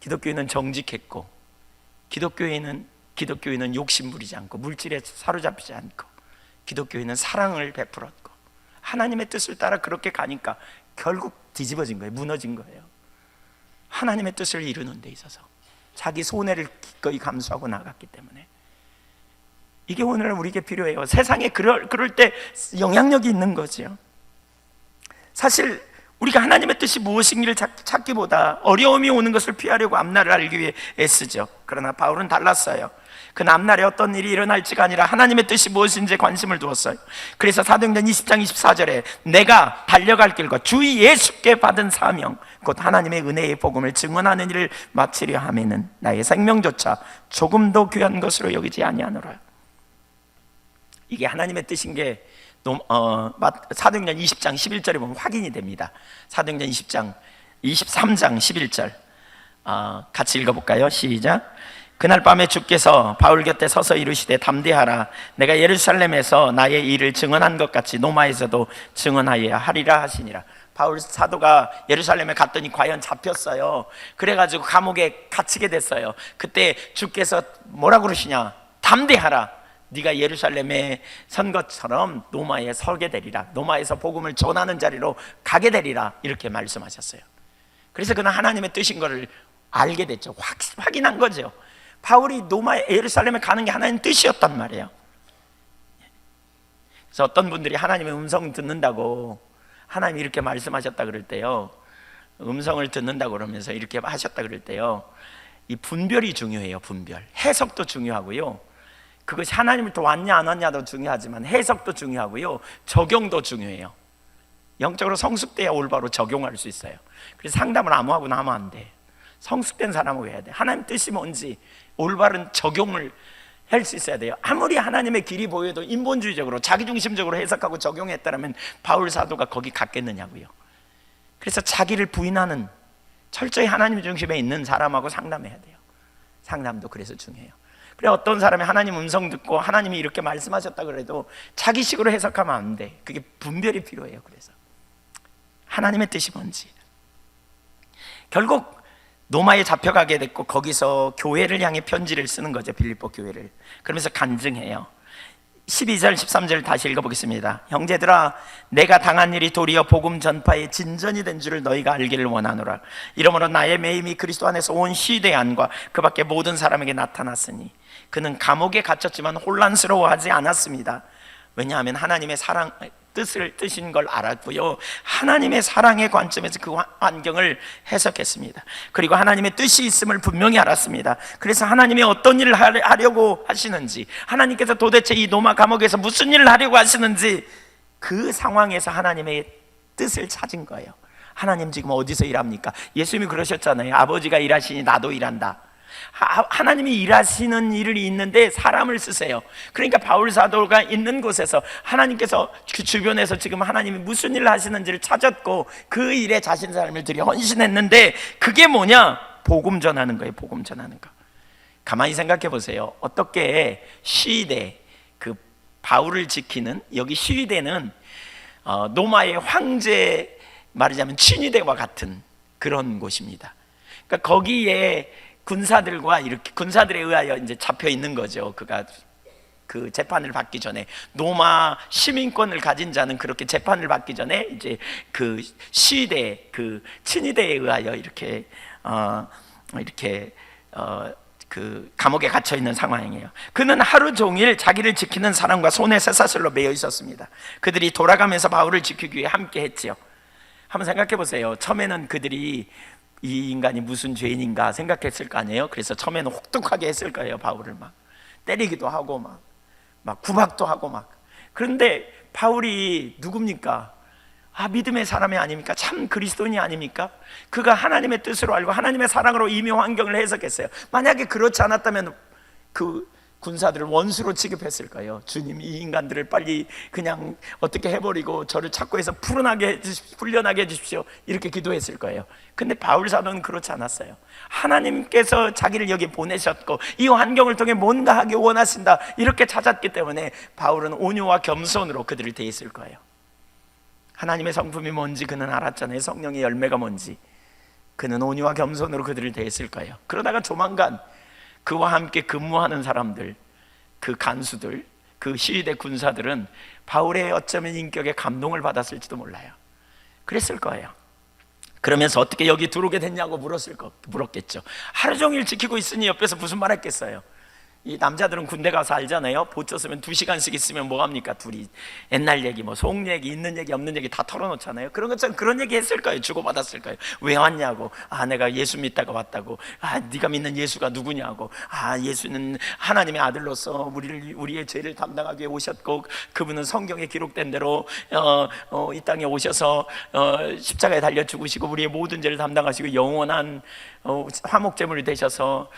기독교인은 정직했고, 기독교인은 욕심 부리지 않고, 물질에 사로잡히지 않고, 기독교인은 사랑을 베풀었고, 하나님의 뜻을 따라 그렇게 가니까 결국 뒤집어진 거예요. 무너진 거예요. 하나님의 뜻을 이루는 데 있어서 자기 손해를 기꺼이 감수하고 나갔기 때문에. 이게 오늘 우리에게 필요해요. 세상에 그럴 때 영향력이 있는 거죠. 사실 우리가 하나님의 뜻이 무엇인지를 찾기보다 어려움이 오는 것을 피하려고 앞날을 알기 위해 애쓰죠. 그러나 바울은 달랐어요. 그 앞날에 어떤 일이 일어날지가 아니라 하나님의 뜻이 무엇인지에 관심을 두었어요. 그래서 사도행전 20장 24절에 내가 달려갈 길과 주 예수께 받은 사명 곧 하나님의 은혜의 복음을 증언하는 일을 마치려 하면은 나의 생명조차 조금도 귀한 것으로 여기지 아니하노라. 이게 하나님의 뜻인 게 사도행전 20장 11절에 보면 확인이 됩니다. 사도행전 23장 11절 같이 읽어볼까요? 시작. 그날 밤에 주께서 바울 곁에 서서 이르시되 담대하라. 내가 예루살렘에서 나의 일을 증언한 것 같이 로마에서도 증언하여야 하리라 하시니라. 바울 사도가 예루살렘에 갔더니 과연 잡혔어요. 그래가지고 감옥에 갇히게 됐어요. 그때 주께서 뭐라고 그러시냐? 담대하라. 네가 예루살렘에 선 것처럼 로마에 서게 되리라. 로마에서 복음을 전하는 자리로 가게 되리라. 이렇게 말씀하셨어요. 그래서 그는 하나님의 뜻인 것을 알게 됐죠. 확인한 거죠. 바울이 예루살렘에 가는 게 하나님의 뜻이었단 말이에요. 그래서 어떤 분들이 하나님의 음성 듣는다고, 하나님이 이렇게 말씀하셨다 그럴 때요, 음성을 듣는다고 그러면서 이렇게 하셨다 그럴 때요, 이 분별이 중요해요. 분별. 해석도 중요하고요, 그것이 하나님을 또 왔냐 안 왔냐도 중요하지만 해석도 중요하고요, 적용도 중요해요. 영적으로 성숙돼야 올바로 적용할 수 있어요. 그래서 상담을 아무하고나 하면 안 돼. 성숙된 사람하고 해야 돼. 하나님 뜻이 뭔지 올바른 적용을 할 수 있어야 돼요. 아무리 하나님의 길이 보여도 인본주의적으로 자기중심적으로 해석하고 적용했다면 바울 사도가 거기 갔겠느냐고요. 그래서 자기를 부인하는 철저히 하나님 중심에 있는 사람하고 상담해야 돼요. 상담도 그래서 중요해요. 그래, 어떤 사람이 하나님 음성 듣고 하나님이 이렇게 말씀하셨다 그래도 자기식으로 해석하면 안 돼. 그게 분별이 필요해요. 그래서 하나님의 뜻이 뭔지. 결국 로마에 잡혀가게 됐고 거기서 교회를 향해 편지를 쓰는 거죠. 빌립보 교회를. 그러면서 간증해요. 12절 13절 다시 읽어보겠습니다. 형제들아, 내가 당한 일이 도리어 복음 전파의 진전이 된 줄을 너희가 알기를 원하노라. 이러므로 나의 매임이 그리스도 안에서 온 시대 안과 그 밖에 모든 사람에게 나타났으니 그는 감옥에 갇혔지만 혼란스러워하지 않았습니다. 왜냐하면 하나님의 사랑 뜻인 걸 알았고요, 하나님의 사랑의 관점에서 그 환경을 해석했습니다. 그리고 하나님의 뜻이 있음을 분명히 알았습니다. 그래서 하나님이 어떤 일을 하려고 하시는지, 하나님께서 도대체 이 로마 감옥에서 무슨 일을 하려고 하시는지, 그 상황에서 하나님의 뜻을 찾은 거예요. 하나님 지금 어디서 일합니까? 예수님이 그러셨잖아요. 아버지가 일하시니 나도 일한다. 하나님이 일하시는 일이 있는데 사람을 쓰세요. 그러니까 바울 사도가 있는 곳에서 하나님께서 그 주변에서 지금 하나님이 무슨 일을 하시는지를 찾았고 그 일에 자신의 삶을 들여 헌신했는데, 그게 뭐냐? 복음 전하는 거예요. 복음 전하는 거. 가만히 생각해 보세요. 어떻게 시위대, 그 바울을 지키는, 여기 시위대는 로마의 황제, 말하자면 친위대와 같은 그런 곳입니다. 그러니까 거기에 군사들과 이렇게 군사들에 의하여 이제 잡혀 있는 거죠. 그가 그 재판을 받기 전에, 로마 시민권을 가진 자는 그렇게 재판을 받기 전에 이제 그 시위대, 그 친위대에 의하여 이렇게 그 감옥에 갇혀 있는 상황이에요. 그는 하루 종일 자기를 지키는 사람과 손에 쇠사슬로 매여 있었습니다. 그들이 돌아가면서 바울을 지키기 위해 함께 했지요. 한번 생각해 보세요. 처음에는 그들이 이 인간이 무슨 죄인인가 생각했을 거 아니에요. 그래서 처음에는 혹독하게 했을 거예요. 바울을 막 때리기도 하고 막 구박도 하고 막. 그런데 바울이 누굽니까? 믿음의 사람이 아닙니까? 참 그리스도인이 아닙니까? 그가 하나님의 뜻으로 알고 하나님의 사랑으로 이미 환경을 해석했어요. 만약에 그렇지 않았다면 그 군사들을 원수로 취급했을까요? 주님, 이 인간들을 빨리 그냥 어떻게 해버리고 저를 찾고 해서 풀려나게 해주십시오, 이렇게 기도했을 거예요. 근데 바울 사도는 그렇지 않았어요. 하나님께서 자기를 여기 보내셨고 이 환경을 통해 뭔가 하기 원하신다, 이렇게 찾았기 때문에 바울은 온유와 겸손으로 그들을 대했을 거예요. 하나님의 성품이 뭔지 그는 알았잖아요. 성령의 열매가 뭔지. 그는 온유와 겸손으로 그들을 대했을 거예요. 그러다가 조만간 그와 함께 근무하는 사람들, 그 간수들, 그 시위대 군사들은 바울의 어쩌면 인격에 감동을 받았을지도 몰라요. 그랬을 거예요. 그러면서 어떻게 여기 들어오게 됐냐고 물었겠죠. 하루 종일 지키고 있으니 옆에서 무슨 말 했겠어요. 이 남자들은 군대 가서 알잖아요. 보초 쓰면 2시간씩 있으면 뭐합니까? 둘이 옛날 얘기, 뭐 속 얘기, 있는 얘기 없는 얘기 다 털어놓잖아요. 그런 것처럼 그런 얘기 했을 거예요. 주고받았을 거예요. 왜 왔냐고. 내가 예수 믿다가 왔다고. 네가 믿는 예수가 누구냐고. 예수는 하나님의 아들로서 우리의 죄를 담당하기 위해 오셨고, 그분은 성경에 기록된 대로 이 땅에 오셔서 십자가에 달려 죽으시고 우리의 모든 죄를 담당하시고 영원한 화목제물이 되셔서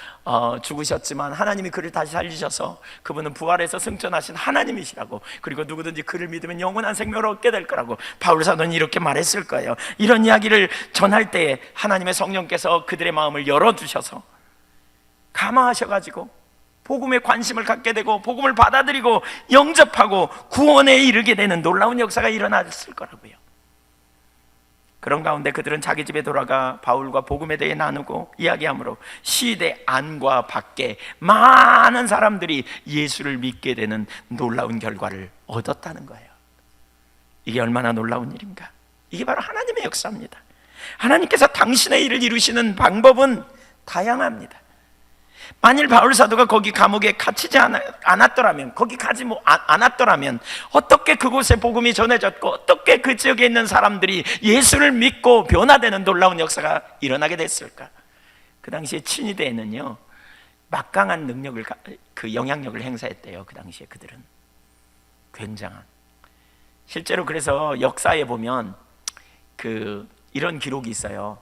죽으셨지만 하나님이 그를 다시 살리셔서 그분은 부활해서 승천하신 하나님이시라고, 그리고 누구든지 그를 믿으면 영원한 생명을 얻게 될 거라고 바울 사도는 이렇게 말했을 거예요. 이런 이야기를 전할 때에 하나님의 성령께서 그들의 마음을 열어주셔서 감화하셔가지고 복음에 관심을 갖게 되고 복음을 받아들이고 영접하고 구원에 이르게 되는 놀라운 역사가 일어났을 거라고요. 그런 가운데 그들은 자기 집에 돌아가 바울과 복음에 대해 나누고 이야기하므로 시대 안과 밖에 많은 사람들이 예수를 믿게 되는 놀라운 결과를 얻었다는 거예요. 이게 얼마나 놀라운 일인가. 이게 바로 하나님의 역사입니다. 하나님께서 당신의 일을 이루시는 방법은 다양합니다. 만일 바울 사도가 거기 감옥에 갇히지 않았더라면, 거기 가지 않았더라면 어떻게 그곳에 복음이 전해졌고 어떻게 그 지역에 있는 사람들이 예수를 믿고 변화되는 놀라운 역사가 일어나게 됐을까? 그 당시에 친위대에는요 막강한 능력을, 그 영향력을 행사했대요. 그 당시에 그들은 굉장한, 실제로 그래서 역사에 보면 이런 기록이 있어요.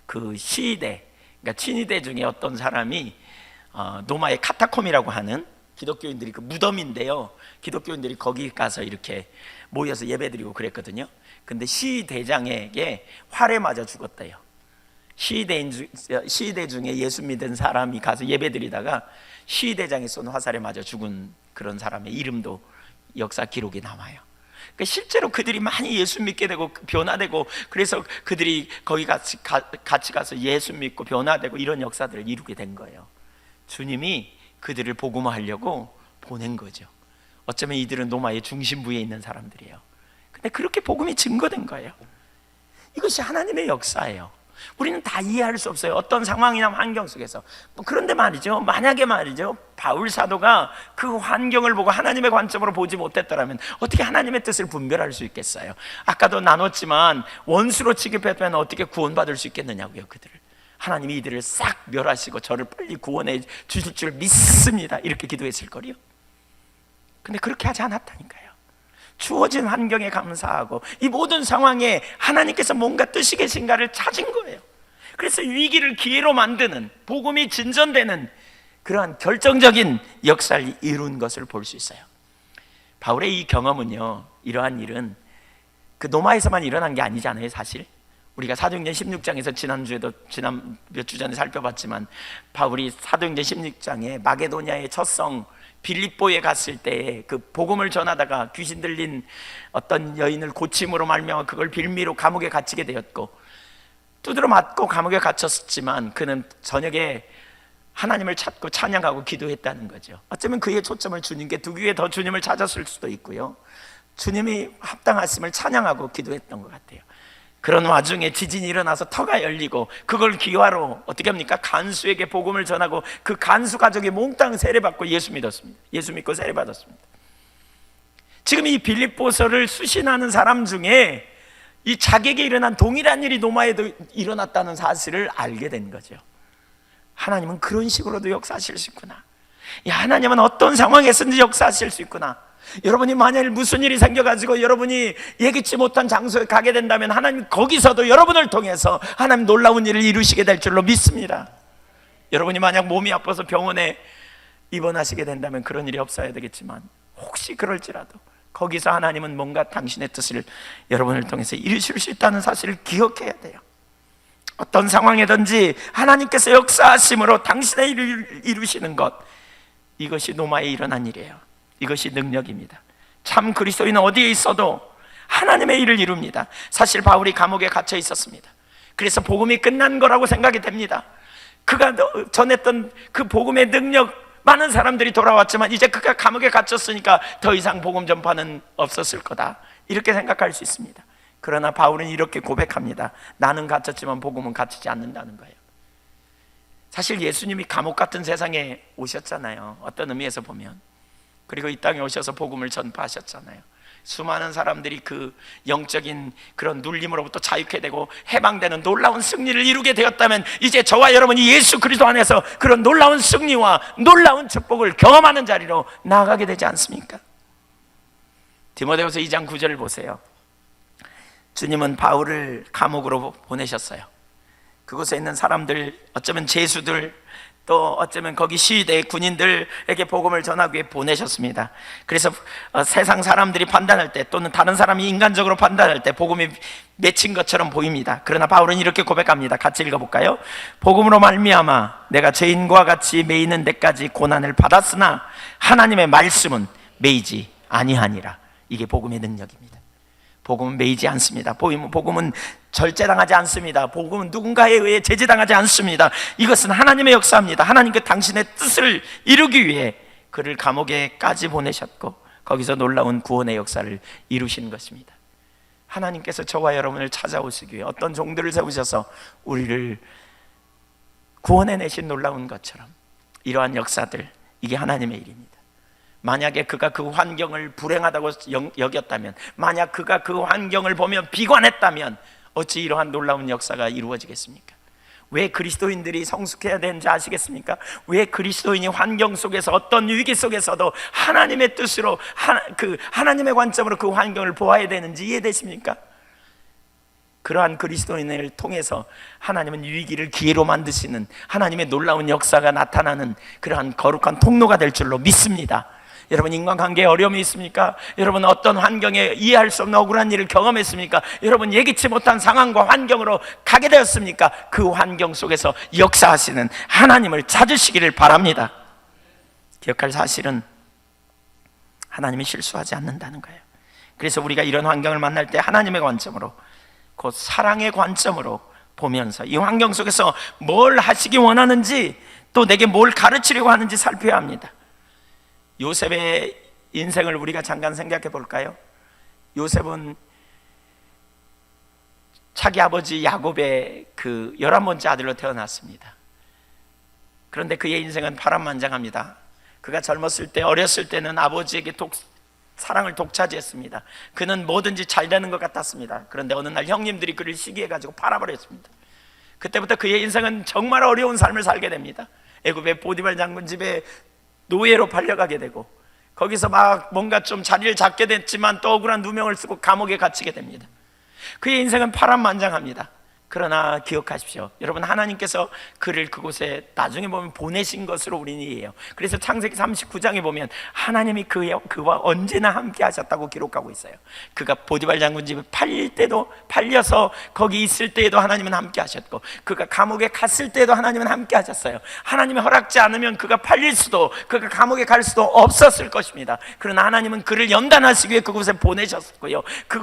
그 시위대, 그러니까 친위대 중에 어떤 사람이 노마의 카타콤이라고 하는 기독교인들이 그 무덤인데요, 기독교인들이 거기 가서 이렇게 모여서 예배드리고 그랬거든요. 근데 시위대장에게 활에 맞아 죽었대요. 시위대 중에 예수 믿은 사람이 가서 예배드리다가 시위대장이 쏜 화살에 맞아 죽은 그런 사람의 이름도 역사 기록이 나와요. 그러니까 실제로 그들이 많이 예수 믿게 되고 변화되고, 그래서 그들이 거기 같이 가서 예수 믿고 변화되고 이런 역사들을 이루게 된 거예요. 주님이 그들을 복음화하려고 보낸 거죠. 어쩌면 이들은 로마의 중심부에 있는 사람들이에요. 근데 그렇게 복음이 증거된 거예요. 이것이 하나님의 역사예요. 우리는 다 이해할 수 없어요. 어떤 상황이나 환경 속에서. 그런데 말이죠, 만약에 말이죠, 바울 사도가 그 환경을 보고 하나님의 관점으로 보지 못했더라면 어떻게 하나님의 뜻을 분별할 수 있겠어요? 아까도 나눴지만 원수로 취급했다면 어떻게 구원받을 수 있겠느냐고요. 그들을 하나님이 이들을 싹 멸하시고 저를 빨리 구원해 주실 줄 믿습니다, 이렇게 기도했을 거리요. 근데 그렇게 하지 않았다니까요. 주어진 환경에 감사하고 이 모든 상황에 하나님께서 뭔가 뜻이 계신가를 찾은 거예요. 그래서 위기를 기회로 만드는, 복음이 진전되는 그러한 결정적인 역사를 이룬 것을 볼 수 있어요. 바울의 이 경험은요, 이러한 일은 그 노마에서만 일어난 게 아니잖아요. 사실 우리가 사도행전 16장에서 지난 몇 주 전에 살펴봤지만, 바울이 사도행전 16장에 마게도냐의 첫 성 빌립보에 갔을 때 그 복음을 전하다가 귀신 들린 어떤 여인을 고침으로 말미암아 그걸 빌미로 감옥에 갇히게 되었고, 두드러 맞고 감옥에 갇혔지만 그는 저녁에 하나님을 찾고 찬양하고 기도했다는 거죠. 어쩌면 그의 초점을 주님께 두기 위해 더 주님을 찾았을 수도 있고요, 주님이 합당하심을 찬양하고 기도했던 것 같아요. 그런 와중에 지진이 일어나서 터가 열리고 그걸 기화로 어떻게 합니까? 간수에게 복음을 전하고 그 간수 가족이 몽땅 세례받고 예수 믿었습니다. 예수 믿고 세례받았습니다. 지금 이 빌립보서를 수신하는 사람 중에 이 자기에게 일어난 동일한 일이 노마에도 일어났다는 사실을 알게 된 거죠. 하나님은 그런 식으로도 역사하실 수 있구나. 야, 하나님은 어떤 상황에서든지 역사하실 수 있구나. 여러분이 만약 무슨 일이 생겨가지고 여러분이 예기치 못한 장소에 가게 된다면 하나님 거기서도 여러분을 통해서 하나님 놀라운 일을 이루시게 될 줄로 믿습니다. 여러분이 만약 몸이 아파서 병원에 입원하시게 된다면 그런 일이 없어야 되겠지만, 혹시 그럴지라도 거기서 하나님은 뭔가 당신의 뜻을 여러분을 통해서 이루실 수 있다는 사실을 기억해야 돼요. 어떤 상황이든지 하나님께서 역사하심으로 당신의 일을 이루시는 것, 이것이 노마에 일어난 일이에요. 이것이 능력입니다. 참 그리스도인은 어디에 있어도 하나님의 일을 이룹니다. 사실 바울이 감옥에 갇혀 있었습니다. 그래서 복음이 끝난 거라고 생각이 됩니다. 그가 전했던 그 복음의 능력, 많은 사람들이 돌아왔지만 이제 그가 감옥에 갇혔으니까 더 이상 복음 전파는 없었을 거다, 이렇게 생각할 수 있습니다. 그러나 바울은 이렇게 고백합니다. 나는 갇혔지만 복음은 갇히지 않는다는 거예요. 사실 예수님이 감옥 같은 세상에 오셨잖아요, 어떤 의미에서 보면. 그리고 이 땅에 오셔서 복음을 전파하셨잖아요. 수많은 사람들이 그 영적인 그런 눌림으로부터 자유케 되고 해방되는 놀라운 승리를 이루게 되었다면, 이제 저와 여러분이 예수 그리스도 안에서 그런 놀라운 승리와 놀라운 축복을 경험하는 자리로 나아가게 되지 않습니까? 디모데후서 2장 9절을 보세요. 주님은 바울을 감옥으로 보내셨어요. 그곳에 있는 사람들, 어쩌면 죄수들, 또 어쩌면 거기 시위대 군인들에게 복음을 전하기 위해 보내셨습니다. 그래서 세상 사람들이 판단할 때, 또는 다른 사람이 인간적으로 판단할 때 복음이 맺힌 것처럼 보입니다. 그러나 바울은 이렇게 고백합니다. 같이 읽어볼까요? 복음으로 말미암아 내가 죄인과 같이 매이는 데까지 고난을 받았으나 하나님의 말씀은 매이지 아니하니라. 이게 복음의 능력입니다. 복음은 매이지 않습니다. 복음은 절제당하지 않습니다. 복음은 누군가에 의해 제재당하지 않습니다. 이것은 하나님의 역사입니다. 하나님께 당신의 뜻을 이루기 위해 그를 감옥에까지 보내셨고, 거기서 놀라운 구원의 역사를 이루신 것입니다. 하나님께서 저와 여러분을 찾아오시기 위해 어떤 종들을 세우셔서 우리를 구원해내신 놀라운 것처럼, 이러한 역사들, 이게 하나님의 일입니다. 만약에 그가 그 환경을 불행하다고 여겼다면, 만약 그가 그 환경을 보면 비관했다면 어찌 이러한 놀라운 역사가 이루어지겠습니까? 왜 그리스도인들이 성숙해야 되는지 아시겠습니까? 왜 그리스도인이 환경 속에서, 어떤 위기 속에서도 하나님의 뜻으로, 하나님의 관점으로 그 환경을 보아야 되는지 이해되십니까? 그러한 그리스도인을 통해서 하나님은 위기를 기회로 만드시는 하나님의 놀라운 역사가 나타나는 그러한 거룩한 통로가 될 줄로 믿습니다. 여러분, 인간관계에 어려움이 있습니까? 여러분, 어떤 환경에 이해할 수 없는 억울한 일을 경험했습니까? 여러분, 예기치 못한 상황과 환경으로 가게 되었습니까? 그 환경 속에서 역사하시는 하나님을 찾으시기를 바랍니다. 기억할 사실은 하나님이 실수하지 않는다는 거예요. 그래서 우리가 이런 환경을 만날 때 하나님의 관점으로, 곧 사랑의 관점으로 보면서 이 환경 속에서 뭘 하시기 원하는지, 또 내게 뭘 가르치려고 하는지 살펴야 합니다. 요셉의 인생을 우리가 잠깐 생각해 볼까요? 요셉은 자기 아버지 야곱의 그 11번째 아들로 태어났습니다. 그런데 그의 인생은 파란만장합니다. 그가 젊었을 때, 어렸을 때는 아버지에게 사랑을 독차지했습니다. 그는 뭐든지 잘 되는 것 같았습니다. 그런데 어느 날 형님들이 그를 시기해가지고 팔아버렸습니다. 그때부터 그의 인생은 정말 어려운 삶을 살게 됩니다. 애굽의 보디발 장군 집에 노예로 팔려가게 되고, 거기서 막 뭔가 좀 자리를 잡게 됐지만 또 억울한 누명을 쓰고 감옥에 갇히게 됩니다. 그의 인생은 파란만장합니다. 그러나 기억하십시오. 여러분, 하나님께서 그를 그곳에 나중에 보면 보내신 것으로 우리는 이해해요. 그래서 창세기 39장에 보면 하나님이 그와 언제나 함께 하셨다고 기록하고 있어요. 그가 보디발 장군 집에 팔릴 때도, 팔려서 거기 있을 때에도 하나님은 함께 하셨고, 그가 감옥에 갔을 때도 하나님은 함께 하셨어요. 하나님이 허락지 않으면 그가 팔릴 수도, 그가 감옥에 갈 수도 없었을 것입니다. 그러나 하나님은 그를 연단하시기 위해 그곳에 보내셨고요,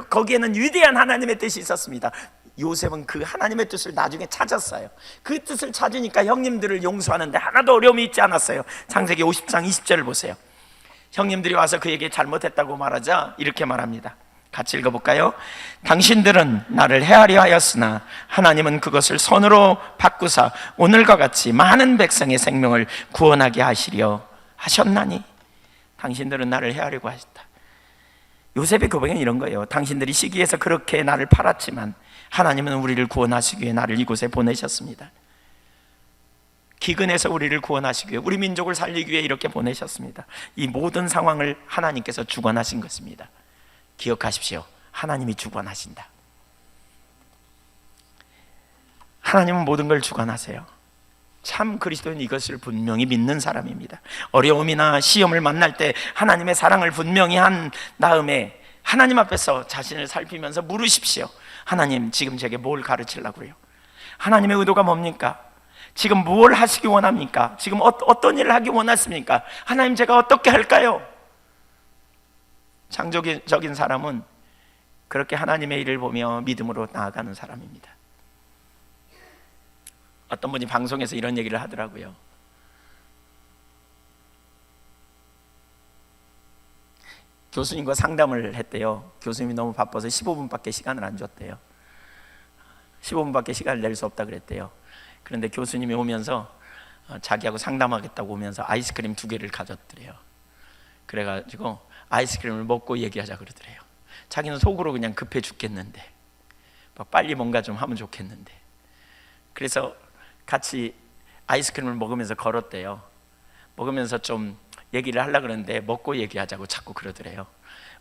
거기에는 위대한 하나님의 뜻이 있었습니다. 요셉은 그 하나님의 뜻을 나중에 찾았어요. 그 뜻을 찾으니까 형님들을 용서하는데 하나도 어려움이 있지 않았어요. 창세기 50장 20절을 보세요. 형님들이 와서 그에게 잘못했다고 말하자 이렇게 말합니다. 같이 읽어볼까요? 당신들은 나를 헤아려 하였으나 하나님은 그것을 선으로 바꾸사 오늘과 같이 많은 백성의 생명을 구원하게 하시려 하셨나니. 당신들은 나를 헤아려고 하셨다. 요셉의 고백은 이런 거예요. 당신들이 시기해서 그렇게 나를 팔았지만 하나님은 우리를 구원하시기 위해 나를 이곳에 보내셨습니다. 기근에서 우리를 구원하시기 위해, 우리 민족을 살리기 위해 이렇게 보내셨습니다. 이 모든 상황을 하나님께서 주관하신 것입니다. 기억하십시오. 하나님이 주관하신다. 하나님은 모든 걸 주관하세요. 참 그리스도인은 이것을 분명히 믿는 사람입니다. 어려움이나 시험을 만날 때 하나님의 사랑을 분명히 한 다음에 하나님 앞에서 자신을 살피면서 물으십시오. 하나님, 지금 제게 뭘 가르치려고요? 하나님의 의도가 뭡니까? 지금 무엇을 하시기 원합니까? 지금 어떤 일을 하기 원하십니까? 하나님, 제가 어떻게 할까요? 창조적인 사람은 그렇게 하나님의 일을 보며 믿음으로 나아가는 사람입니다. 어떤 분이 방송에서 이런 얘기를 하더라고요. 교수님과 상담을 했대요. 교수님이 너무 바빠서 15분밖에 시간을 안 줬대요. 15분밖에 시간을 낼 수 없다 그랬대요. 그런데 교수님이 오면서 자기하고 상담하겠다고 오면서 아이스크림 2개를 가졌더래요. 그래가지고 아이스크림을 먹고 얘기하자 그러더래요. 자기는 속으로 그냥 급해 죽겠는데, 빨리 뭔가 좀 하면 좋겠는데, 그래서 같이 아이스크림을 먹으면서 걸었대요. 먹으면서 좀 얘기를 하려고 그러는데 먹고 얘기하자고 자꾸 그러더래요.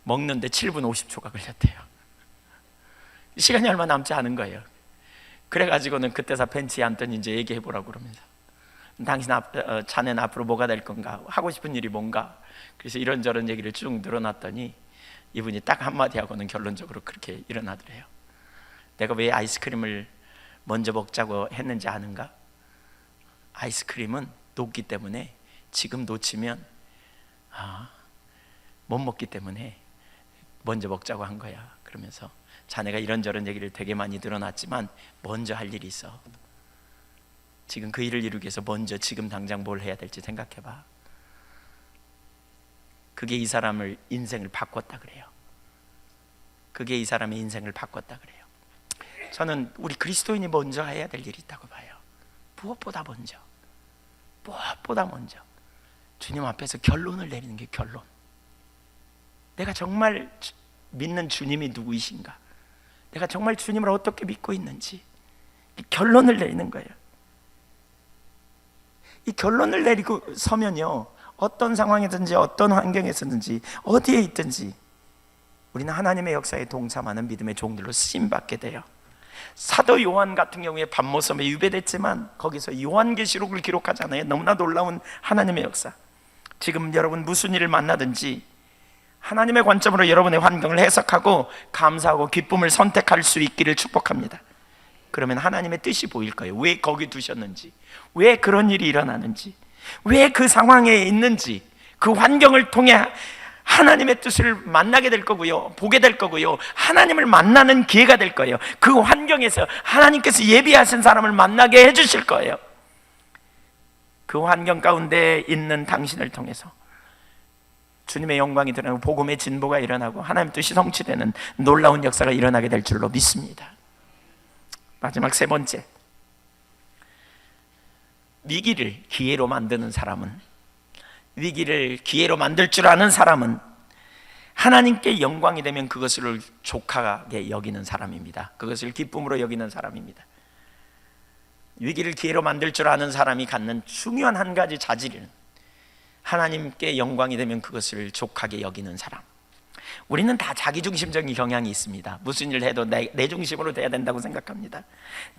먹는데 7분 50초가 걸렸대요. 시간이 얼마 남지 않은 거예요. 그래가지고는 그때서 벤치에 앉더니 이제 얘기해보라고 그러면서, 당신 자네는 앞으로 뭐가 될 건가? 하고 싶은 일이 뭔가? 그래서 이런저런 얘기를 쭉 늘어놨더니 이분이 딱 한마디 하고는 결론적으로 그렇게 일어나더래요. 내가 왜 아이스크림을 먼저 먹자고 했는지 아는가? 아이스크림은 녹기 때문에 지금 놓치면 못 먹기 때문에 먼저 먹자고 한 거야. 그러면서 자네가 이런저런 얘기를 되게 많이 들어놨지만 먼저 할 일이 있어. 지금 그 일을 이루기 위해서 먼저 지금 당장 뭘 해야 될지 생각해봐. 그게 이 사람을 인생을 바꿨다 그래요. 그게 이 사람의 인생을 바꿨다 그래요. 저는 우리 그리스도인이 먼저 해야 될 일이 있다고 봐요. 무엇보다 먼저 주님 앞에서 결론을 내리는 게 결론. 내가 정말 믿는 주님이 누구이신가? 내가 정말 주님을 어떻게 믿고 있는지 이 결론을 내리는 거예요. 이 결론을 내리고 서면요, 어떤 상황이든지 어떤 환경에서든지 어디에 있든지 우리는 하나님의 역사에 동참하는 믿음의 종들로 쓰임받게 돼요. 사도 요한 같은 경우에 밤모섬에 유배됐지만 거기서 요한계시록을 기록하잖아요. 너무나 놀라운 하나님의 역사. 지금 여러분 무슨 일을 만나든지 하나님의 관점으로 여러분의 환경을 해석하고 감사하고 기쁨을 선택할 수 있기를 축복합니다. 그러면 하나님의 뜻이 보일 거예요. 왜 거기 두셨는지, 왜 그런 일이 일어나는지, 왜 그 상황에 있는지, 그 환경을 통해 하나님의 뜻을 만나게 될 거고요, 보게 될 거고요, 하나님을 만나는 기회가 될 거예요. 그 환경에서 하나님께서 예비하신 사람을 만나게 해주실 거예요. 그 환경 가운데 있는 당신을 통해서 주님의 영광이 드러나고 복음의 진보가 일어나고 하나님 뜻이 성취되는 놀라운 역사가 일어나게 될 줄로 믿습니다. 마지막 3번째, 위기를 기회로 만드는 사람은, 위기를 기회로 만들 줄 아는 사람은 하나님께 영광이 되면 그것을 족하게 여기는 사람입니다. 그것을 기쁨으로 여기는 사람입니다. 위기를 기회로 만들 줄 아는 사람이 갖는 중요한 한 가지 자질은 하나님께 영광이 되면 그것을 족하게 여기는 사람. 우리는 다 자기중심적인 경향이 있습니다. 무슨 일을 해도 내 중심으로 돼야 된다고 생각합니다.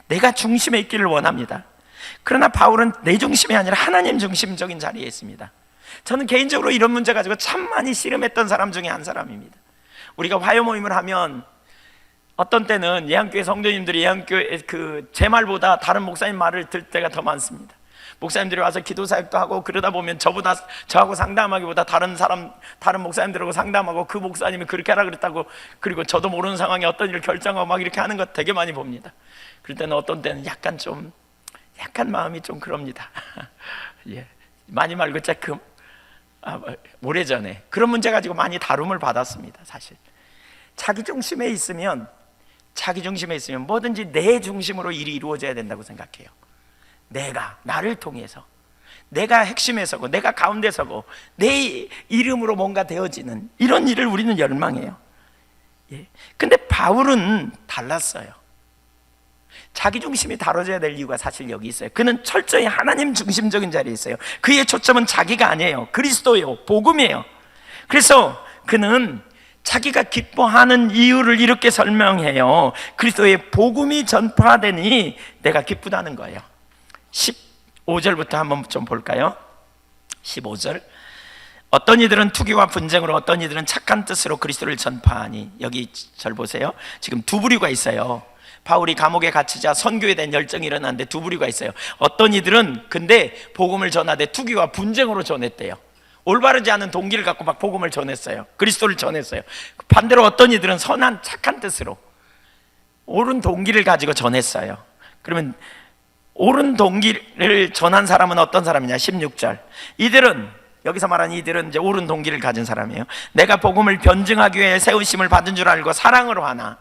내가 중심에 있기를 원합니다. 그러나 바울은 내 중심이 아니라 하나님 중심적인 자리에 있습니다. 저는 개인적으로 이런 문제 가지고 참 많이 씨름했던 사람 중에 한 사람입니다. 우리가 화요 모임을 하면 어떤 때는 예한교회 성도님들이 예한교회 제 말보다 다른 목사님 말을 들 때가 더 많습니다. 목사님들이 와서 기도 사역도 하고 그러다 보면 저하고 상담하기보다 다른 목사님들하고 상담하고 그 목사님이 그렇게 하라 그랬다고, 그리고 저도 모르는 상황에 어떤 일을 결정하고 막 이렇게 하는 것 되게 많이 봅니다. 그럴 때는 어떤 때는 약간 마음이 좀 그럽니다. 예, 많이 말고 조금 오래전에 그런 문제 가지고 많이 다룸을 받았습니다. 사실 자기 중심에 있으면 뭐든지 내 중심으로 일이 이루어져야 된다고 생각해요. 나를 통해서, 내가 핵심에 서고 내가 가운데 서고 내 이름으로 뭔가 되어지는 이런 일을 우리는 열망해요. 예. 근데 바울은 달랐어요. 자기 중심이 다뤄져야 될 이유가 사실 여기 있어요. 그는 철저히 하나님 중심적인 자리에 있어요. 그의 초점은 자기가 아니에요. 그리스도예요. 복음이에요. 그래서 그는 자기가 기뻐하는 이유를 이렇게 설명해요. 그리스도의 복음이 전파되니 내가 기쁘다는 거예요. 15절부터 한번 좀 볼까요? 15절. 어떤 이들은 투기와 분쟁으로, 어떤 이들은 착한 뜻으로 그리스도를 전파하니. 여기 절 보세요. 지금 두 부류가 있어요. 바울이 감옥에 갇히자 선교에 대한 열정이 일어났는데 두 부류가 있어요. 어떤 이들은 근데 복음을 전하되 투기와 분쟁으로 전했대요. 올바르지 않은 동기를 갖고 막 복음을 전했어요. 그리스도를 전했어요. 반대로 어떤 이들은 선한 착한 뜻으로 옳은 동기를 가지고 전했어요. 그러면 옳은 동기를 전한 사람은 어떤 사람이냐? 16절. 이들은, 여기서 말하는 이들은 이제 옳은 동기를 가진 사람이에요. 내가 복음을 변증하기 위해 세우심을 받은 줄 알고 사랑으로 하나.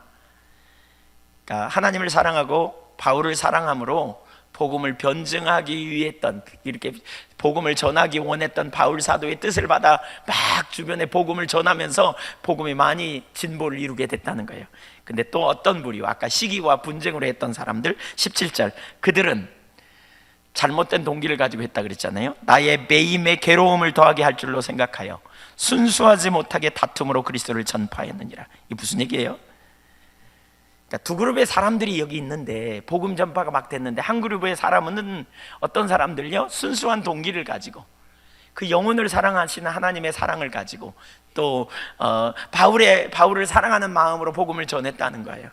그러니까 하나님을 사랑하고 바울을 사랑함으로 복음을 변증하기 위했던, 이렇게 복음을 전하기 원했던 바울 사도의 뜻을 받아 막 주변에 복음을 전하면서 복음이 많이 진보를 이루게 됐다는 거예요. 근데 또 어떤 부류, 아까 시기와 분쟁으로 했던 사람들, 17절. 그들은 잘못된 동기를 가지고 했다 그랬잖아요. 나의 매임에 괴로움을 더하게 할 줄로 생각하여 순수하지 못하게 다툼으로 그리스도를 전파했느니라. 이게 무슨 얘기예요? 그러니까 두 그룹의 사람들이 여기 있는데 복음 전파가 막 됐는데, 한 그룹의 사람은 어떤 사람들요? 순수한 동기를 가지고 그 영혼을 사랑하시는 하나님의 사랑을 가지고 또 바울을 사랑하는 마음으로 복음을 전했다는 거예요.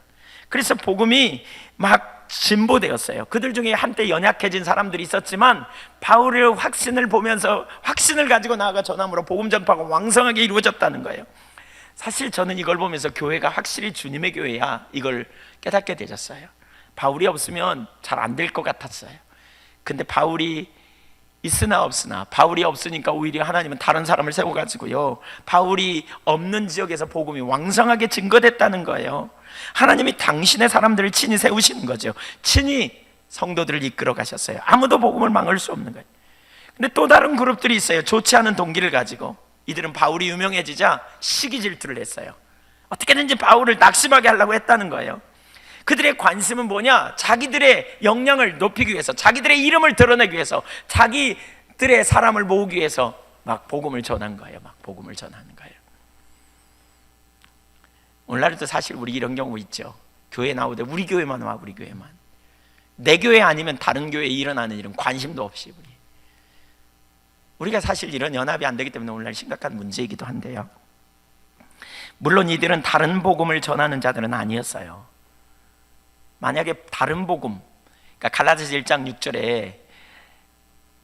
그래서 복음이 막 진보되었어요. 그들 중에 한때 연약해진 사람들이 있었지만 바울의 확신을 보면서 확신을 가지고 나아가 전함으로 복음 전파가 왕성하게 이루어졌다는 거예요. 사실 저는 이걸 보면서 교회가 확실히 주님의 교회야, 이걸 깨닫게 되셨어요. 바울이 없으면 잘 안 될 것 같았어요. 근데 바울이 있으나 없으나, 바울이 없으니까 오히려 하나님은 다른 사람을 세워가지고요, 바울이 없는 지역에서 복음이 왕성하게 증거됐다는 거예요. 하나님이 당신의 사람들을 친히 세우시는 거죠. 친히 성도들을 이끌어 가셨어요. 아무도 복음을 막을 수 없는 거예요. 근데 또 다른 그룹들이 있어요. 좋지 않은 동기를 가지고. 이들은 바울이 유명해지자 시기 질투를 했어요. 어떻게든지 바울을 낙심하게 하려고 했다는 거예요. 그들의 관심은 뭐냐? 자기들의 역량을 높이기 위해서, 자기들의 이름을 드러내기 위해서, 자기들의 사람을 모으기 위해서 막 복음을 전한 거예요. 막 복음을 전하는 거예요. 오늘날에도 사실 우리 이런 경우 있죠. 교회 나오되 우리 교회만 와, 우리 교회만. 내 교회 아니면 다른 교회에 일어나는 일은 관심도 없이 우리가 사실 이런 연합이 안 되기 때문에 오늘날 심각한 문제이기도 한데요. 물론 이들은 다른 복음을 전하는 자들은 아니었어요. 만약에 다른 복음, 그러니까 갈라디아서 1장 6절에